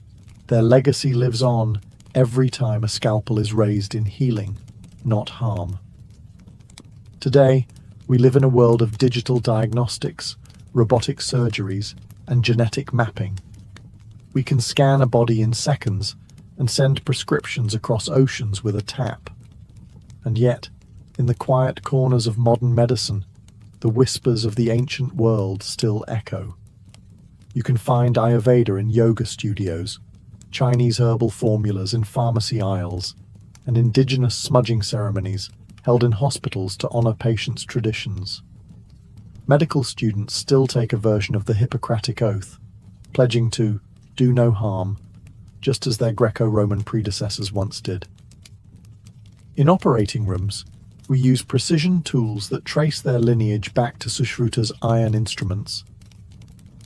their legacy lives on every time a scalpel is raised in healing, not harm. Today, we live in a world of digital diagnostics, robotic surgeries, and genetic mapping. We can scan a body in seconds and send prescriptions across oceans with a tap. And yet, in the quiet corners of modern medicine, the whispers of the ancient world still echo. You can find Ayurveda in yoga studios, Chinese herbal formulas in pharmacy aisles, and indigenous smudging ceremonies held in hospitals to honor patients' traditions. Medical students still take a version of the Hippocratic Oath, pledging to do no harm, just as their Greco-Roman predecessors once did. In operating rooms, we use precision tools that trace their lineage back to Sushruta's iron instruments.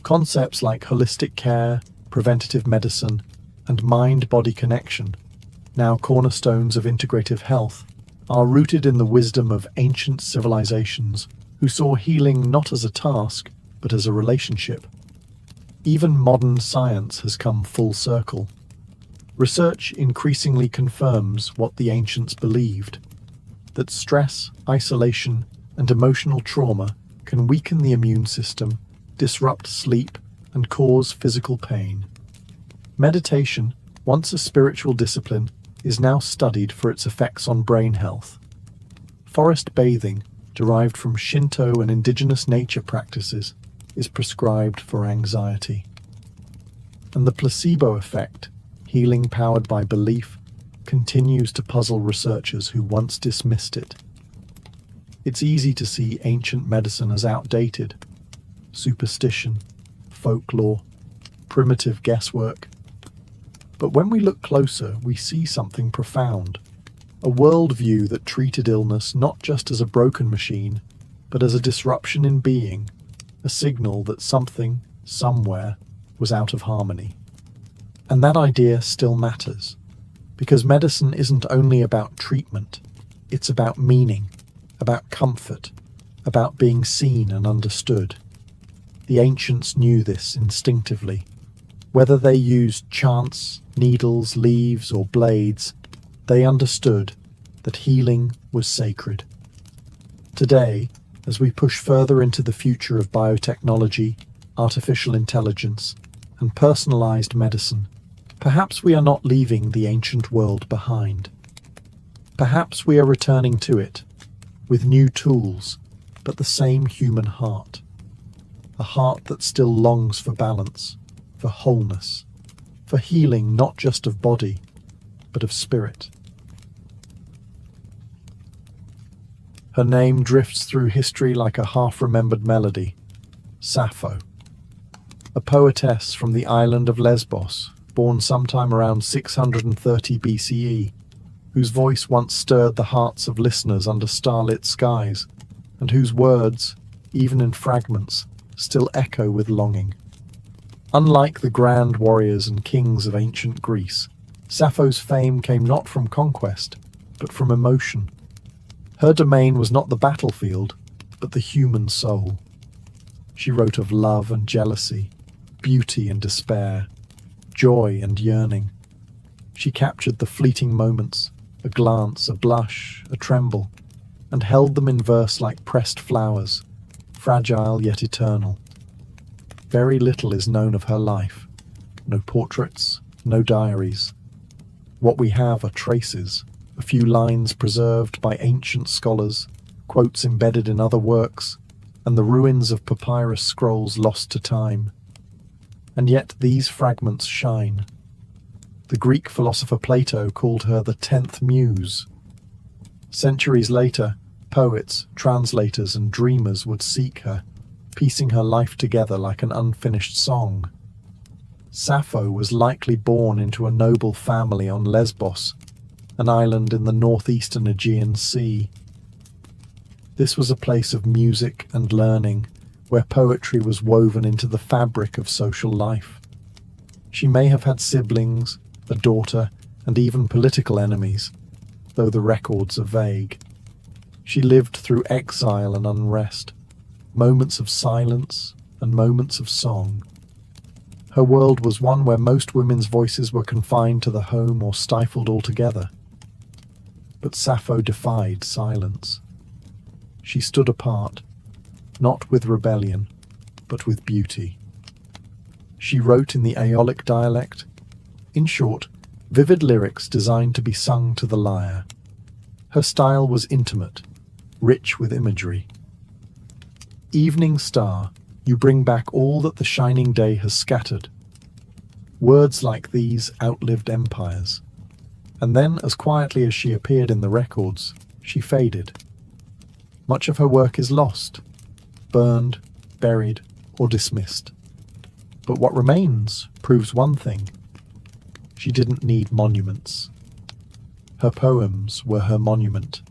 Concepts like holistic care, preventative medicine, and mind-body connection, now cornerstones of integrative health, are rooted in the wisdom of ancient civilizations who saw healing not as a task, but as a relationship. Even modern science has come full circle. Research increasingly confirms what the ancients believed, that stress, isolation, and emotional trauma can weaken the immune system, disrupt sleep, and cause physical pain. Meditation, once a spiritual discipline, is now studied for its effects on brain health. Forest bathing, derived from Shinto and indigenous nature practices, is prescribed for anxiety. And the placebo effect, healing powered by belief, continues to puzzle researchers who once dismissed it. It's easy to see ancient medicine as outdated. Superstition, folklore, primitive guesswork. But when we look closer, we see something profound. A worldview that treated illness not just as a broken machine, but as a disruption in being, a signal that something, somewhere, was out of harmony. And that idea still matters, because medicine isn't only about treatment, it's about meaning, about comfort, about being seen and understood. The ancients knew this instinctively. Whether they used chants, needles, leaves, or blades, they understood that healing was sacred. Today, as we push further into the future of biotechnology, artificial intelligence, and personalized medicine, perhaps we are not leaving the ancient world behind. Perhaps we are returning to it, with new tools, but the same human heart. A heart that still longs for balance, for wholeness, for healing not just of body, but of spirit. Her name drifts through history like a half-remembered melody, Sappho. A poetess from the island of Lesbos, born sometime around 630 BCE, whose voice once stirred the hearts of listeners under starlit skies, and whose words, even in fragments, still echo with longing. Unlike the grand warriors and kings of ancient Greece, Sappho's fame came not from conquest, but from emotion. Her domain was not the battlefield, but the human soul. She wrote of love and jealousy, beauty and despair, joy and yearning. She captured the fleeting moments, a glance, a blush, a tremble, and held them in verse like pressed flowers, fragile yet eternal. Very little is known of her life. No portraits, no diaries. What we have are traces, a few lines preserved by ancient scholars, quotes embedded in other works, and the ruins of papyrus scrolls lost to time. And yet these fragments shine. The Greek philosopher Plato called her the 10th muse. Centuries later, poets, translators, and dreamers would seek her, piecing her life together like an unfinished song. Sappho was likely born into a noble family on Lesbos, an island in the northeastern Aegean Sea. This was a place of music and learning, where poetry was woven into the fabric of social life. She may have had siblings, a daughter, and even political enemies, though the records are vague. She lived through exile and unrest, moments of silence and moments of song. Her world was one where most women's voices were confined to the home or stifled altogether. But Sappho defied silence. She stood apart, not with rebellion, but with beauty. She wrote in the Aeolic dialect, in short, vivid lyrics designed to be sung to the lyre. Her style was intimate, rich with imagery. Evening star, you bring back all that the shining day has scattered. Words like these outlived empires. And then, as quietly as she appeared in the records, she faded. Much of her work is lost, burned, buried, or dismissed. But what remains proves one thing. She didn't need monuments. Her poems were her monument.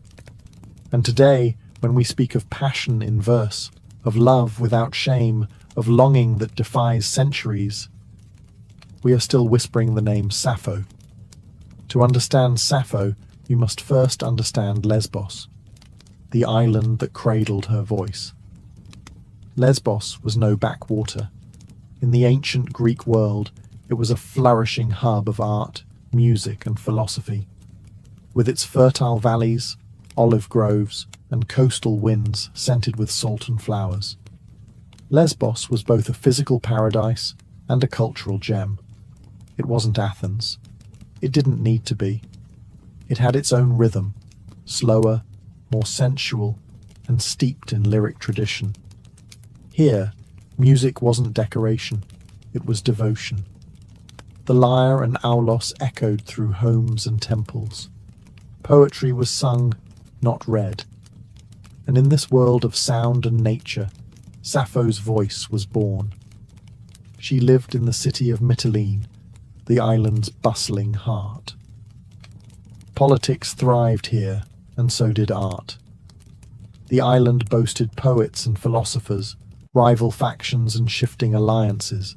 And today, when we speak of passion in verse, of love without shame, of longing that defies centuries, we are still whispering the name Sappho. To understand Sappho, you must first understand Lesbos, the island that cradled her voice. Lesbos was no backwater. In the ancient Greek world, it was a flourishing hub of art, music, and philosophy. With its fertile valleys, olive groves, and coastal winds scented with salt and flowers. Lesbos was both a physical paradise and a cultural gem. It wasn't Athens. It didn't need to be. It had its own rhythm, slower, more sensual, and steeped in lyric tradition. Here, music wasn't decoration, it was devotion. The lyre and aulos echoed through homes and temples. Poetry was sung, not read. And in this world of sound and nature, Sappho's voice was born. She lived in the city of Mytilene, the island's bustling heart. Politics thrived here, and so did art. The island boasted poets and philosophers, rival factions and shifting alliances.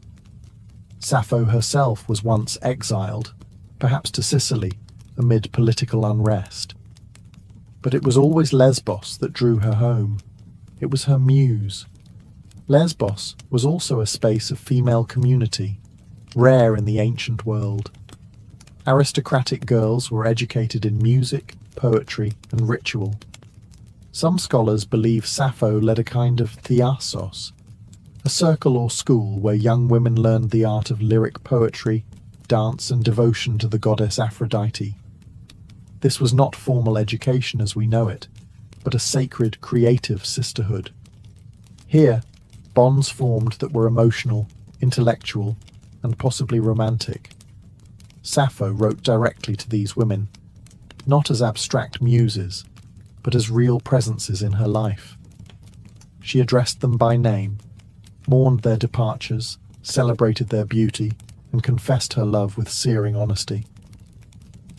Sappho herself was once exiled, perhaps to Sicily, amid political unrest. But it was always Lesbos that drew her home. It was her muse. Lesbos was also a space of female community, rare in the ancient world. Aristocratic girls were educated in music, poetry, and ritual. Some scholars believe Sappho led a kind of theasos, a circle or school where young women learned the art of lyric poetry, dance, and devotion to the goddess Aphrodite. This was not formal education as we know it, but a sacred, creative sisterhood. Here, bonds formed that were emotional, intellectual, and possibly romantic. Sappho wrote directly to these women, not as abstract muses, but as real presences in her life. She addressed them by name, mourned their departures, celebrated their beauty, and confessed her love with searing honesty.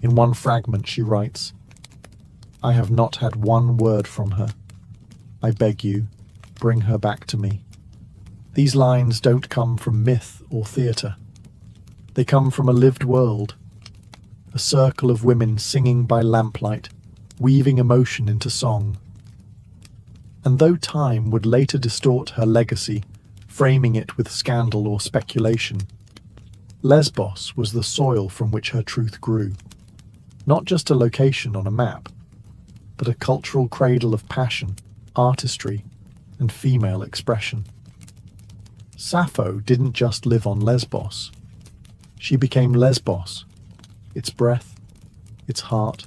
In one fragment she writes, "I have not had one word from her. I beg you, bring her back to me." These lines don't come from myth or theatre. They come from a lived world, a circle of women singing by lamplight, weaving emotion into song. And though time would later distort her legacy, framing it with scandal or speculation, Lesbos was the soil from which her truth grew. Not just a location on a map, but a cultural cradle of passion, artistry, and female expression. Sappho didn't just live on Lesbos. She became Lesbos, its breath, its heart,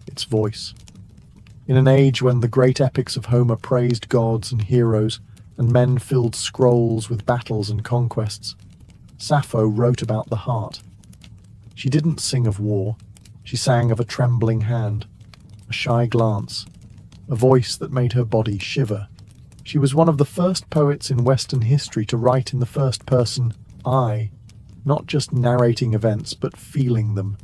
its voice. In an age when the great epics of Homer praised gods and heroes, and men filled scrolls with battles and conquests, Sappho wrote about the heart. She didn't sing of war, she sang of a trembling hand, a shy glance, a voice that made her body shiver. She was one of the first poets in Western history to write in the first person, I, not just narrating events, but feeling them.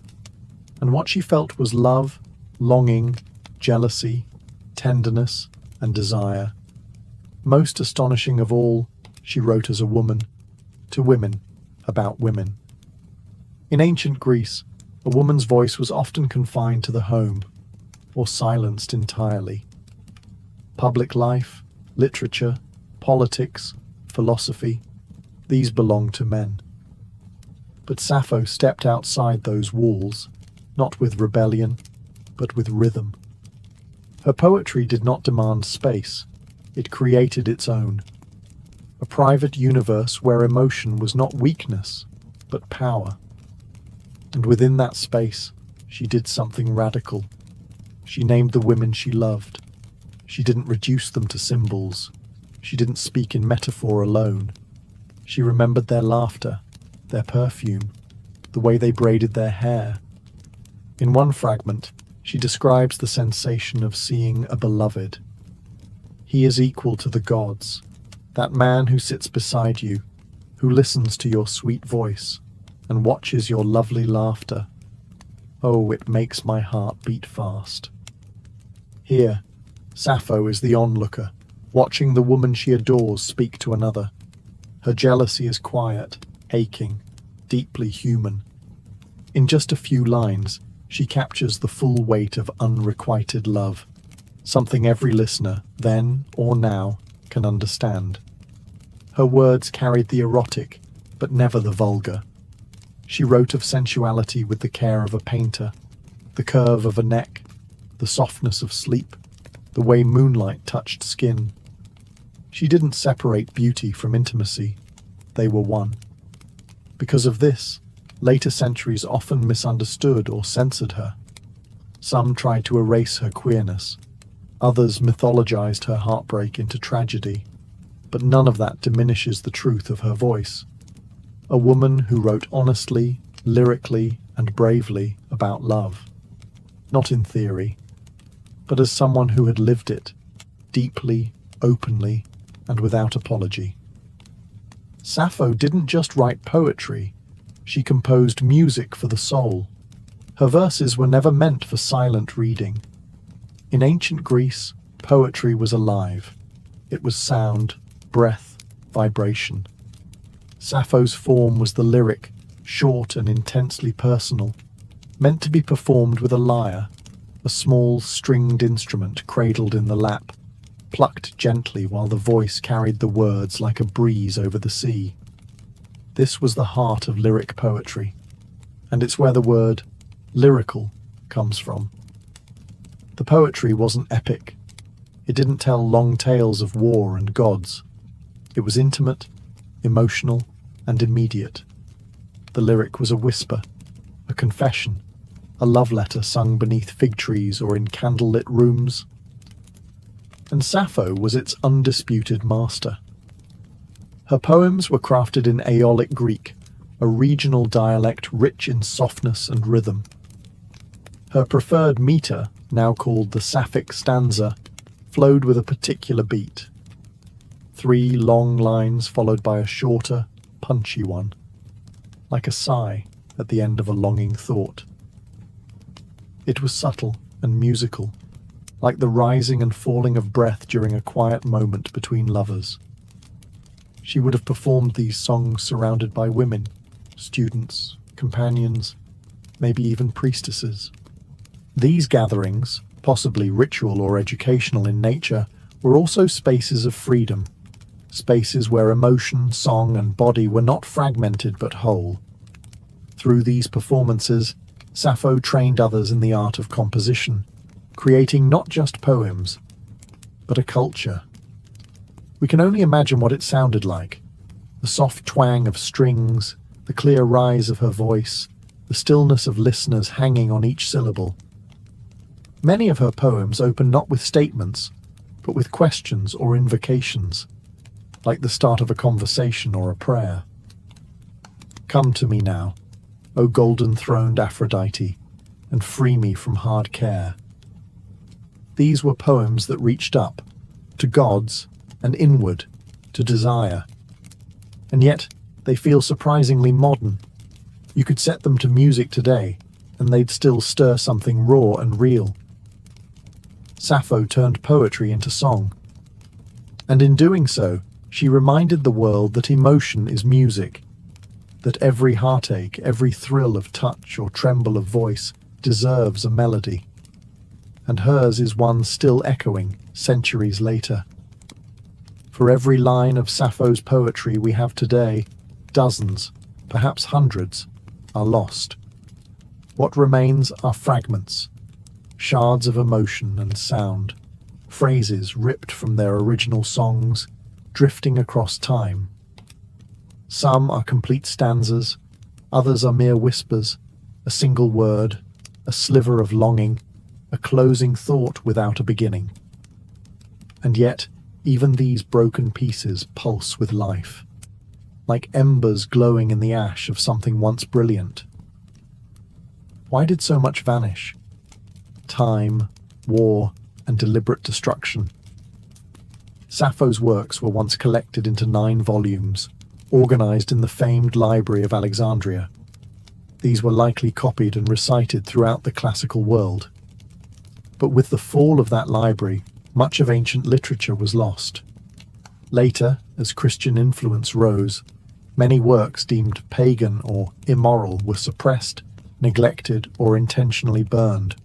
And what she felt was love, longing, jealousy, tenderness, and desire. Most astonishing of all, she wrote as a woman, to women, about women. In ancient Greece, a woman's voice was often confined to the home, or silenced entirely. Public life, literature, politics, philosophy, these belonged to men. But Sappho stepped outside those walls, not with rebellion, but with rhythm. Her poetry did not demand space, it created its own. A private universe where emotion was not weakness, but power. And within that space, she did something radical. She named the women she loved. She didn't reduce them to symbols. She didn't speak in metaphor alone. She remembered their laughter, their perfume, the way they braided their hair. In one fragment, she describes the sensation of seeing a beloved. He is equal to the gods, That man who sits beside you, who listens to your sweet voice and watches your lovely laughter. Oh, it makes my heart beat fast. Here, Sappho is the onlooker, watching the woman she adores speak to another. Her jealousy is quiet, aching, deeply human. In just a few lines, she captures the full weight of unrequited love, something every listener, then or now, can understand. Her words carried the erotic, but never the vulgar. She wrote of sensuality with the care of a painter, the curve of a neck, the softness of sleep, the way moonlight touched skin. She didn't separate beauty from intimacy. They were one. Because of this, later centuries often misunderstood or censored her. Some tried to erase her queerness. Others mythologized her heartbreak into tragedy. But none of that diminishes the truth of her voice. A woman who wrote honestly, lyrically, and bravely about love. Not in theory, but as someone who had lived it, deeply, openly, and without apology. Sappho didn't just write poetry, she composed music for the soul. Her verses were never meant for silent reading. In ancient Greece, poetry was alive. It was sound, breath, vibration. Sappho's form was the lyric, short and intensely personal, meant to be performed with a lyre, a small stringed instrument cradled in the lap, plucked gently while the voice carried the words like a breeze over the sea. This was the heart of lyric poetry, and it's where the word lyrical comes from. The poetry wasn't epic. It didn't tell long tales of war and gods. It was intimate, emotional, and immediate. The lyric was a whisper, a confession, a love letter sung beneath fig trees or in candlelit rooms. And Sappho was its undisputed master. Her poems were crafted in Aeolic Greek, a regional dialect rich in softness and rhythm. Her preferred meter, now called the Sapphic stanza, flowed with a particular beat. 3 long lines followed by a shorter, punchy one, like a sigh at the end of a longing thought. It was subtle and musical, like the rising and falling of breath during a quiet moment between lovers. She would have performed these songs surrounded by women, students, companions, maybe even priestesses. These gatherings, possibly ritual or educational in nature, were also spaces of freedom, spaces where emotion, song, and body were not fragmented but whole. Through these performances, Sappho trained others in the art of composition, creating not just poems, but a culture. We can only imagine what it sounded like. The soft twang of strings, the clear rise of her voice, the stillness of listeners hanging on each syllable. Many of her poems open not with statements, but with questions or invocations, like the start of a conversation or a prayer. Come to me now, O golden-throned Aphrodite, and free me from hard care. These were poems that reached up, to gods, and inward, to desire. And yet, they feel surprisingly modern. You could set them to music today, and they'd still stir something raw and real. Sappho turned poetry into song. And in doing so, she reminded the world that emotion is music, that every heartache, every thrill of touch or tremble of voice deserves a melody. And hers is one still echoing centuries later. For every line of Sappho's poetry we have today, dozens, perhaps hundreds, are lost. What remains are fragments, shards of emotion and sound, phrases ripped from their original songs, drifting across time. Some are complete stanzas, others are mere whispers, a single word, a sliver of longing, a closing thought without a beginning. And yet, even these broken pieces pulse with life, like embers glowing in the ash of something once brilliant. Why did so much vanish? Time, war, and deliberate destruction. Sappho's works were once collected into 9 volumes, organized in the famed Library of Alexandria. These were likely copied and recited throughout the classical world. But with the fall of that library, much of ancient literature was lost. Later, as Christian influence rose, many works deemed pagan or immoral were suppressed, neglected, or intentionally burned.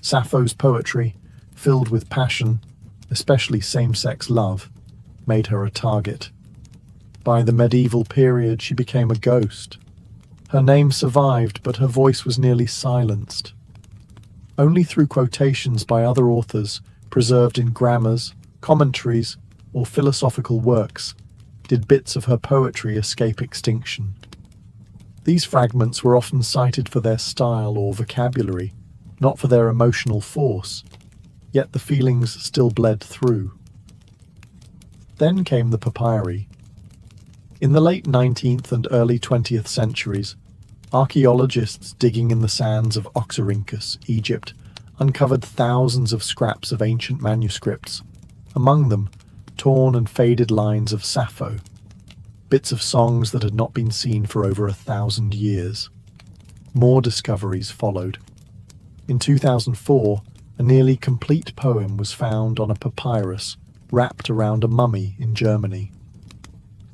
Sappho's poetry, filled with passion, especially same-sex love, made her a target. By the medieval period, she became a ghost. Her name survived, but her voice was nearly silenced. Only through quotations by other authors, preserved in grammars, commentaries, or philosophical works, did bits of her poetry escape extinction. These fragments were often cited for their style or vocabulary, not for their emotional force, yet the feelings still bled through. Then came the papyri. In the late 19th and early 20th centuries, archaeologists digging in the sands of Oxyrhynchus, Egypt, uncovered thousands of scraps of ancient manuscripts, among them torn and faded lines of Sappho, bits of songs that had not been seen for over 1,000 years. More discoveries followed. In 2004, a nearly complete poem was found on a papyrus wrapped around a mummy in Germany.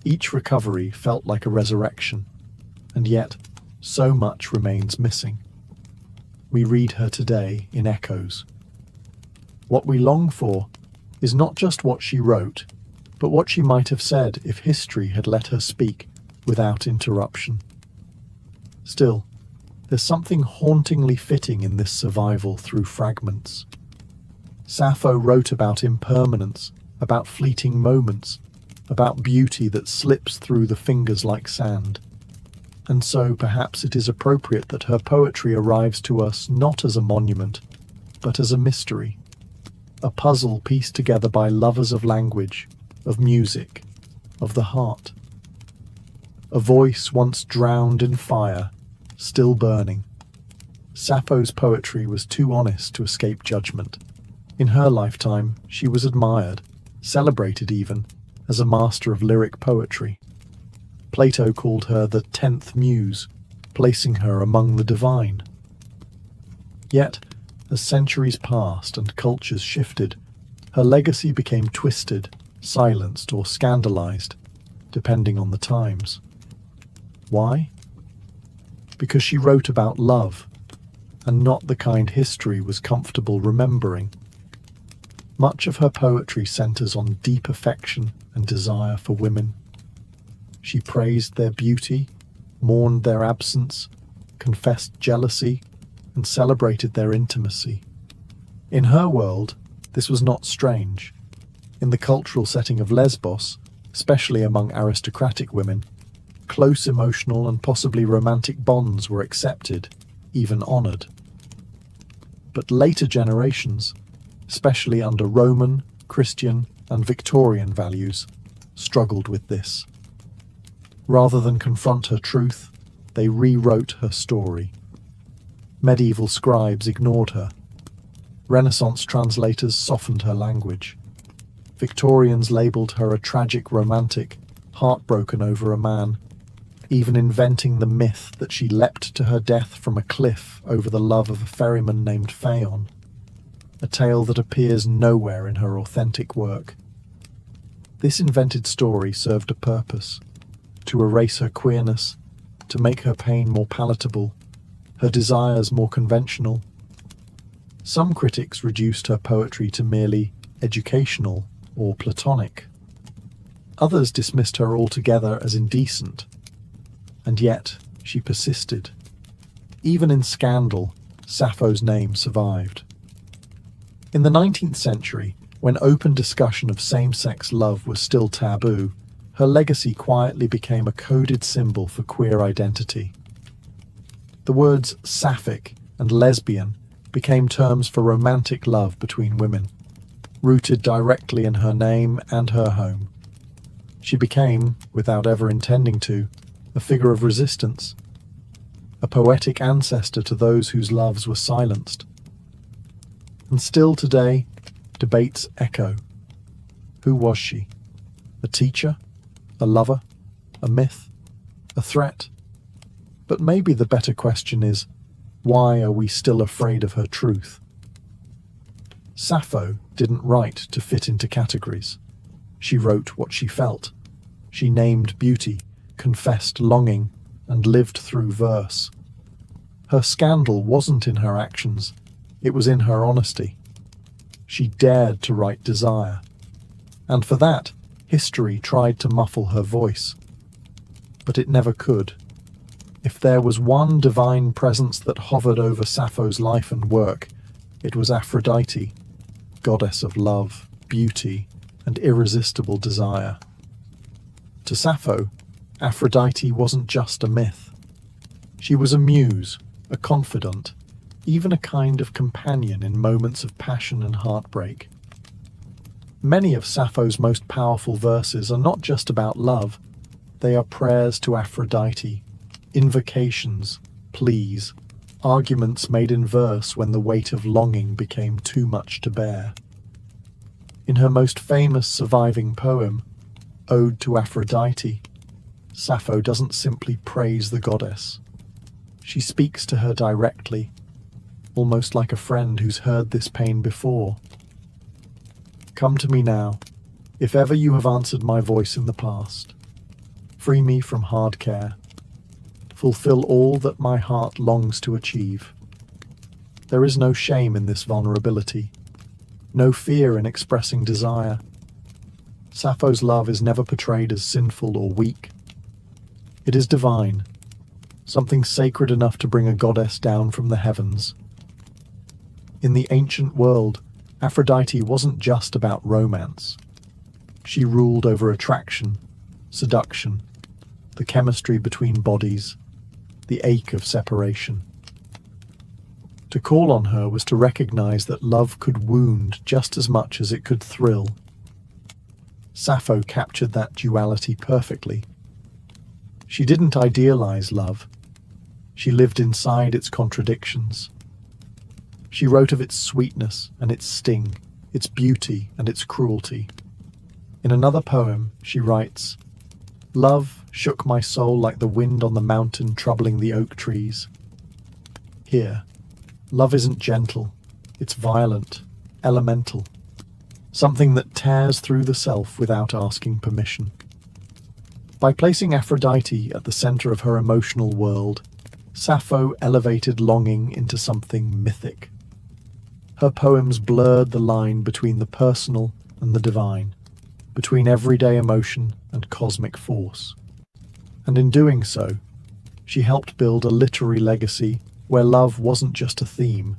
Each recovery felt like a resurrection, and yet so much remains missing. We read her today in echoes. What we long for is not just what she wrote, but what she might have said if history had let her speak without interruption. Still, there's something hauntingly fitting in this survival through fragments. Sappho wrote about impermanence, about fleeting moments, about beauty that slips through the fingers like sand. And so perhaps it is appropriate that her poetry arrives to us not as a monument, but as a mystery, a puzzle pieced together by lovers of language, of music, of the heart. A voice once drowned in fire, still burning. Sappho's poetry was too honest to escape judgment. In her lifetime, she was admired, celebrated even, as a master of lyric poetry. Plato called her the 10th muse, placing her among the divine. Yet, as centuries passed and cultures shifted, her legacy became twisted, silenced, or scandalized, depending on the times. Why? Because she wrote about love, and not the kind history was comfortable remembering. Much of her poetry centers on deep affection and desire for women. She praised their beauty, mourned their absence, confessed jealousy, and celebrated their intimacy. In her world, this was not strange. In the cultural setting of Lesbos, especially among aristocratic women, close emotional and possibly romantic bonds were accepted, even honored. But later generations, especially under Roman, Christian, and Victorian values, struggled with this. Rather than confront her truth, they rewrote her story. Medieval scribes ignored her. Renaissance translators softened her language. Victorians labelled her a tragic romantic, heartbroken over a man, even inventing the myth that she leapt to her death from a cliff over the love of a ferryman named Phaon, a tale that appears nowhere in her authentic work. This invented story served a purpose: to erase her queerness, to make her pain more palatable, her desires more conventional. Some critics reduced her poetry to merely educational or platonic. Others dismissed her altogether as indecent. And yet, she persisted. Even in scandal, Sappho's name survived. In the 19th century, when open discussion of same-sex love was still taboo, her legacy quietly became a coded symbol for queer identity. The words sapphic and lesbian became terms for romantic love between women, rooted directly in her name and her home. She became, without ever intending to, a figure of resistance, a poetic ancestor to those whose loves were silenced. And still today, debates echo. Who was she? A teacher? A lover? A myth? A threat? But maybe the better question is, why are we still afraid of her truth? Sappho didn't write to fit into categories. She wrote what she felt. She named beauty, confessed longing, and lived through verse. Her scandal wasn't in her actions, it was in her honesty. She dared to write desire. And for that, history tried to muffle her voice. But it never could. If there was one divine presence that hovered over Sappho's life and work, it was Aphrodite, goddess of love, beauty, and irresistible desire. To Sappho, Aphrodite wasn't just a myth. She was a muse, a confidant, even a kind of companion in moments of passion and heartbreak. Many of Sappho's most powerful verses are not just about love, they are prayers to Aphrodite, invocations, pleas, arguments made in verse when the weight of longing became too much to bear. In her most famous surviving poem, Ode to Aphrodite, Sappho doesn't simply praise the goddess. She speaks to her directly, almost like a friend who's heard this pain before. Come to me now, if ever you have answered my voice in the past. Free me from hard care. Fulfill all that my heart longs to achieve. There is no shame in this vulnerability, no fear in expressing desire. Sappho's love is never portrayed as sinful or weak. It is divine, something sacred enough to bring a goddess down from the heavens. In the ancient world, Aphrodite wasn't just about romance. She ruled over attraction, seduction, the chemistry between bodies, the ache of separation. To call on her was to recognize that love could wound just as much as it could thrill. Sappho captured that duality perfectly. She didn't idealize love. She lived inside its contradictions. She wrote of its sweetness and its sting, its beauty and its cruelty. In another poem, she writes, "Love shook my soul like the wind on the mountain troubling the oak trees." Here, love isn't gentle, it's violent, elemental, something that tears through the self without asking permission. By placing Aphrodite at the center of her emotional world, Sappho elevated longing into something mythic. Her poems blurred the line between the personal and the divine, between everyday emotion and cosmic force. And in doing so, she helped build a literary legacy where love wasn't just a theme,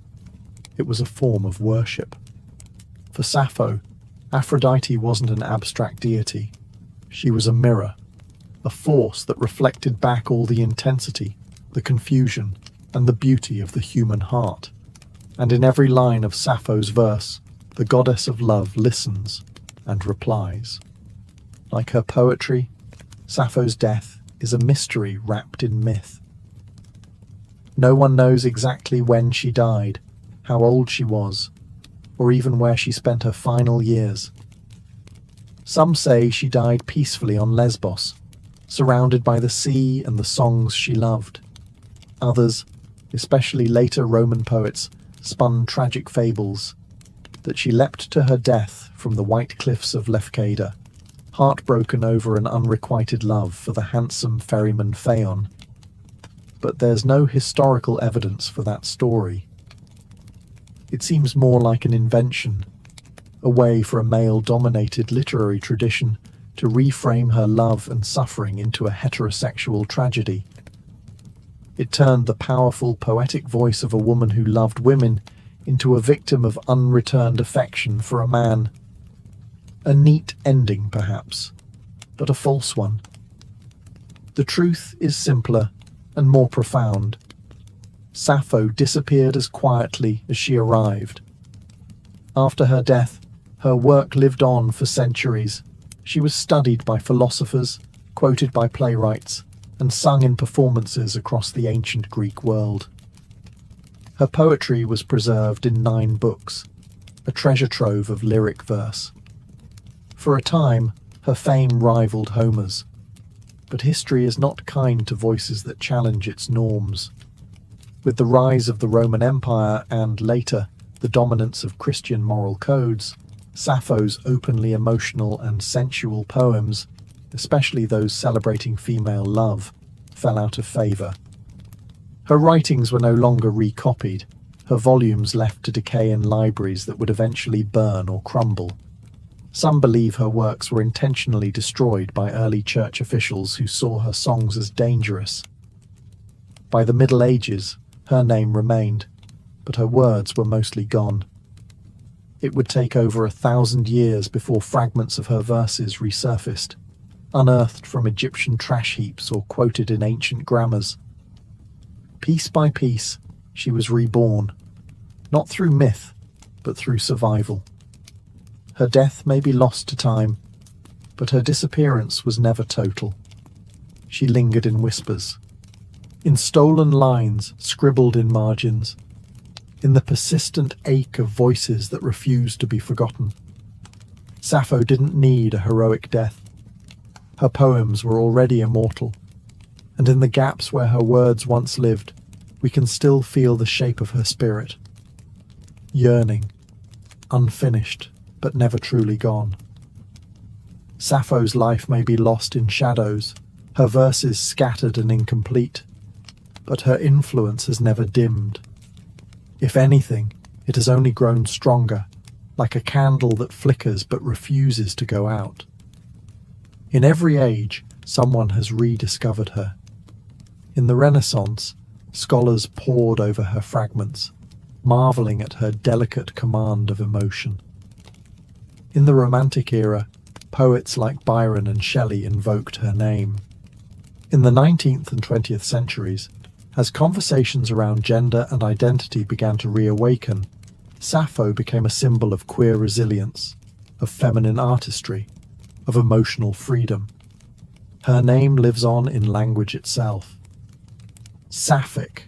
it was a form of worship. For Sappho, Aphrodite wasn't an abstract deity. She was a mirror, a force that reflected back all the intensity, the confusion, and the beauty of the human heart. And in every line of Sappho's verse, the goddess of love listens and replies. Like her poetry, Sappho's death is a mystery wrapped in myth. No one knows exactly when she died, how old she was, or even where she spent her final years. Some say she died peacefully on Lesbos, surrounded by the sea and the songs she loved. Others, especially later Roman poets, spun tragic fables, that she leapt to her death from the white cliffs of Lefkada, heartbroken over an unrequited love for the handsome ferryman Phaon. But there's no historical evidence for that story. It seems more like an invention, a way for a male-dominated literary tradition to reframe her love and suffering into a heterosexual tragedy. It turned the powerful, poetic voice of a woman who loved women into a victim of unreturned affection for a man. A neat ending, perhaps, but a false one. The truth is simpler and more profound. Sappho disappeared as quietly as she arrived. After her death, her work lived on for centuries. She was studied by philosophers, quoted by playwrights, and sung in performances across the ancient Greek world. Her poetry was preserved in 9 books, a treasure trove of lyric verse. For a time, her fame rivaled Homer's. But history is not kind to voices that challenge its norms. With the rise of the Roman Empire and, later, the dominance of Christian moral codes, Sappho's openly emotional and sensual poems, especially those celebrating female love, fell out of favour. Her writings were no longer recopied, her volumes left to decay in libraries that would eventually burn or crumble. Some believe her works were intentionally destroyed by early church officials who saw her songs as dangerous. By the Middle Ages, her name remained, but her words were mostly gone. It would take over 1,000 years before fragments of her verses resurfaced, unearthed from Egyptian trash heaps or quoted in ancient grammars. Piece by piece, she was reborn, not through myth, but through survival. Her death may be lost to time, but her disappearance was never total. She lingered in whispers, in stolen lines scribbled in margins, in the persistent ache of voices that refused to be forgotten. Sappho didn't need a heroic death. Her poems were already immortal, and in the gaps where her words once lived, we can still feel the shape of her spirit. Yearning, unfinished, but never truly gone. Sappho's life may be lost in shadows, her verses scattered and incomplete, but her influence has never dimmed. If anything, it has only grown stronger, like a candle that flickers but refuses to go out. In every age, someone has rediscovered her. In the Renaissance, scholars pored over her fragments, marveling at her delicate command of emotion. In the Romantic era, poets like Byron and Shelley invoked her name. In the 19th and 20th centuries, as conversations around gender and identity began to reawaken, Sappho became a symbol of queer resilience, of feminine artistry, of emotional freedom. Her name lives on in language itself. Sapphic,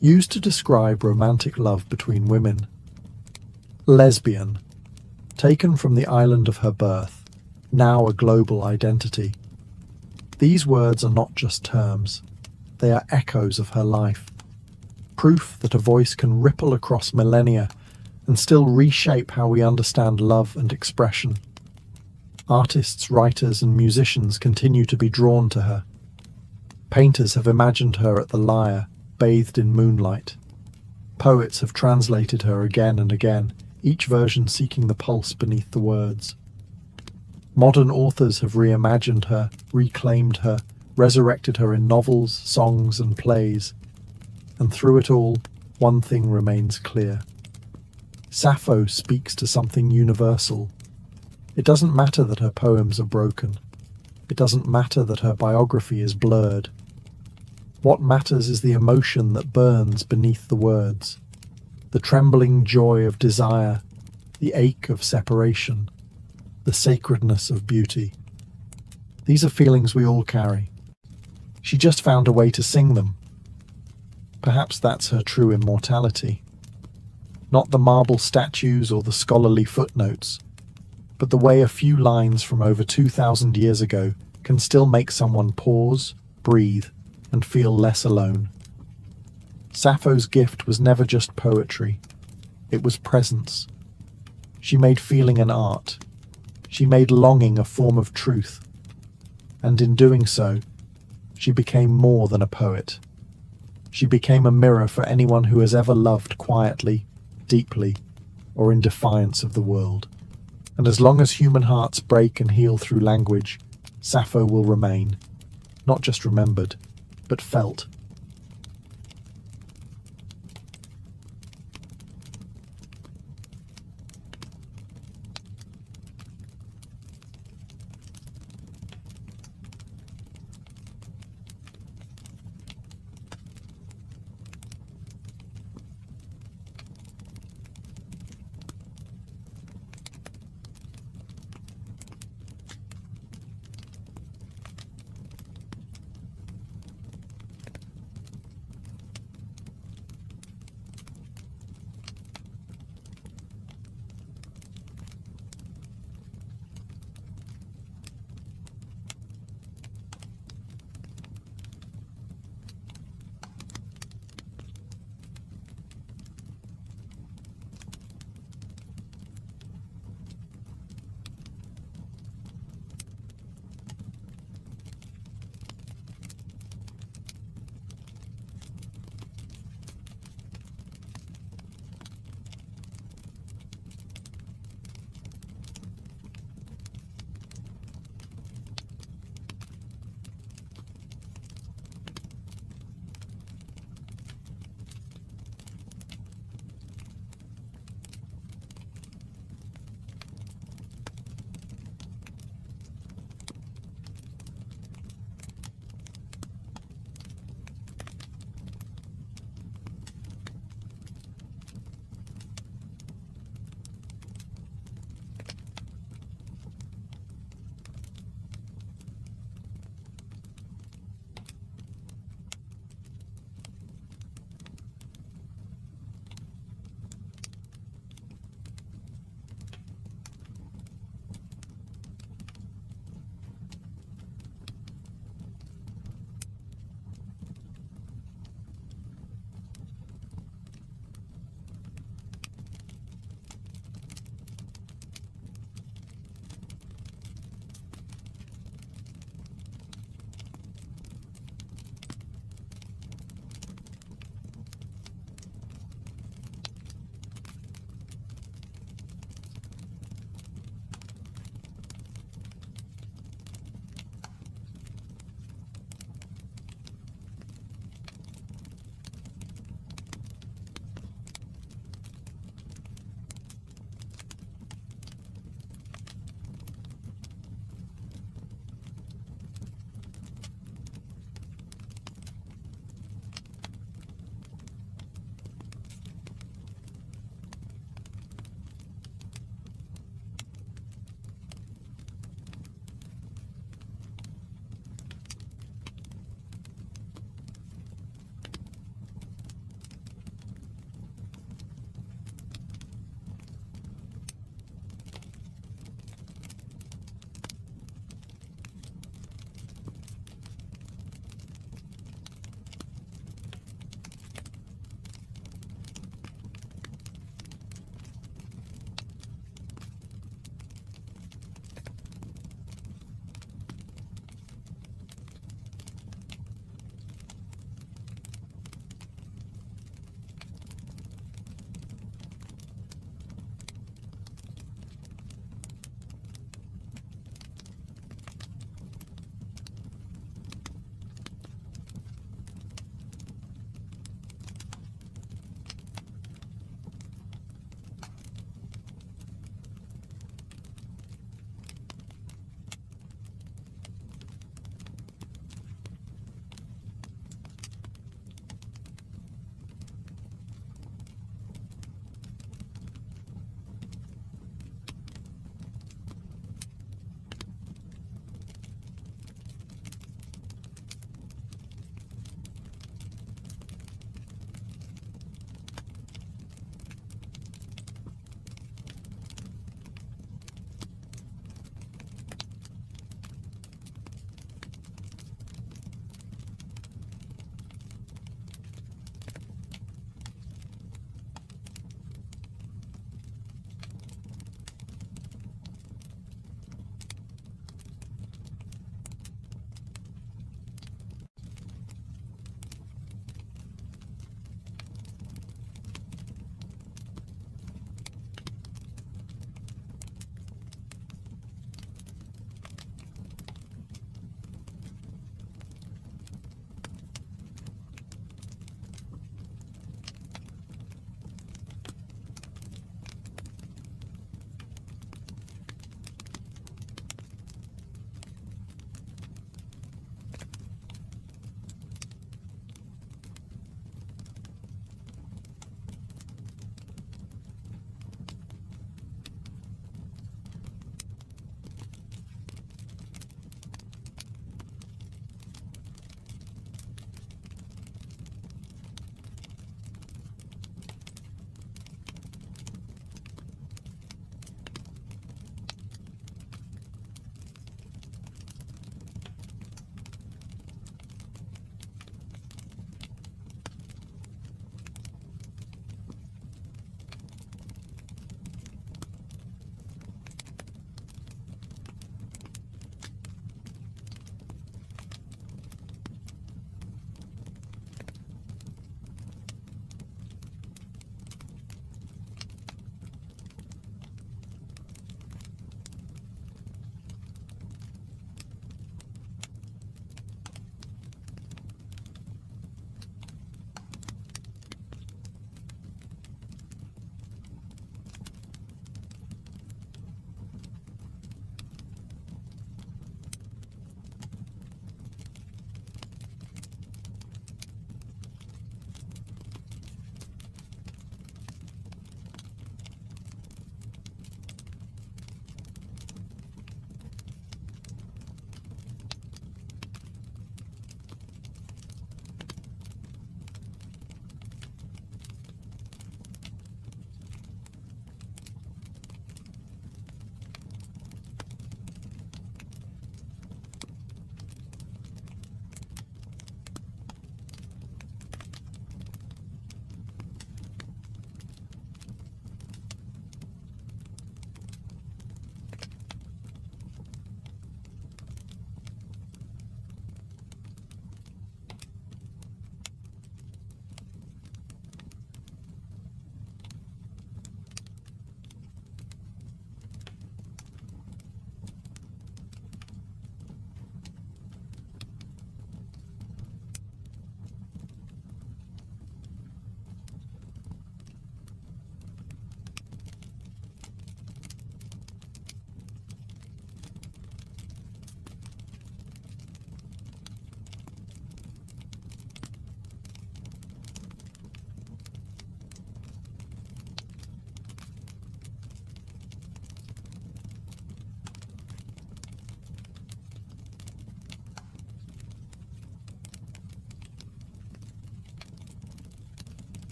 used to describe romantic love between women. Lesbian, taken from the island of her birth, now a global identity. These words are not just terms, they are echoes of her life, proof that a voice can ripple across millennia and still reshape how we understand love and expression. Artists, writers, and musicians continue to be drawn to her. Painters have imagined her at the lyre, bathed in moonlight. Poets have translated her again and again, each version seeking the pulse beneath the words. Modern authors have reimagined her, reclaimed her, resurrected her in novels, songs, and plays. And through it all, one thing remains clear. Sappho speaks to something universal. It doesn't matter that her poems are broken. It doesn't matter that her biography is blurred. What matters is the emotion that burns beneath the words. The trembling joy of desire, the ache of separation, the sacredness of beauty. These are feelings we all carry. She just found a way to sing them. Perhaps that's her true immortality. Not the marble statues or the scholarly footnotes, but the way a few lines from over 2,000 years ago can still make someone pause, breathe, and feel less alone. Sappho's gift was never just poetry. It was presence. She made feeling an art. She made longing a form of truth. And in doing so, she became more than a poet. She became a mirror for anyone who has ever loved quietly, deeply, or in defiance of the world. And as long as human hearts break and heal through language, Sappho will remain, not just remembered, but felt.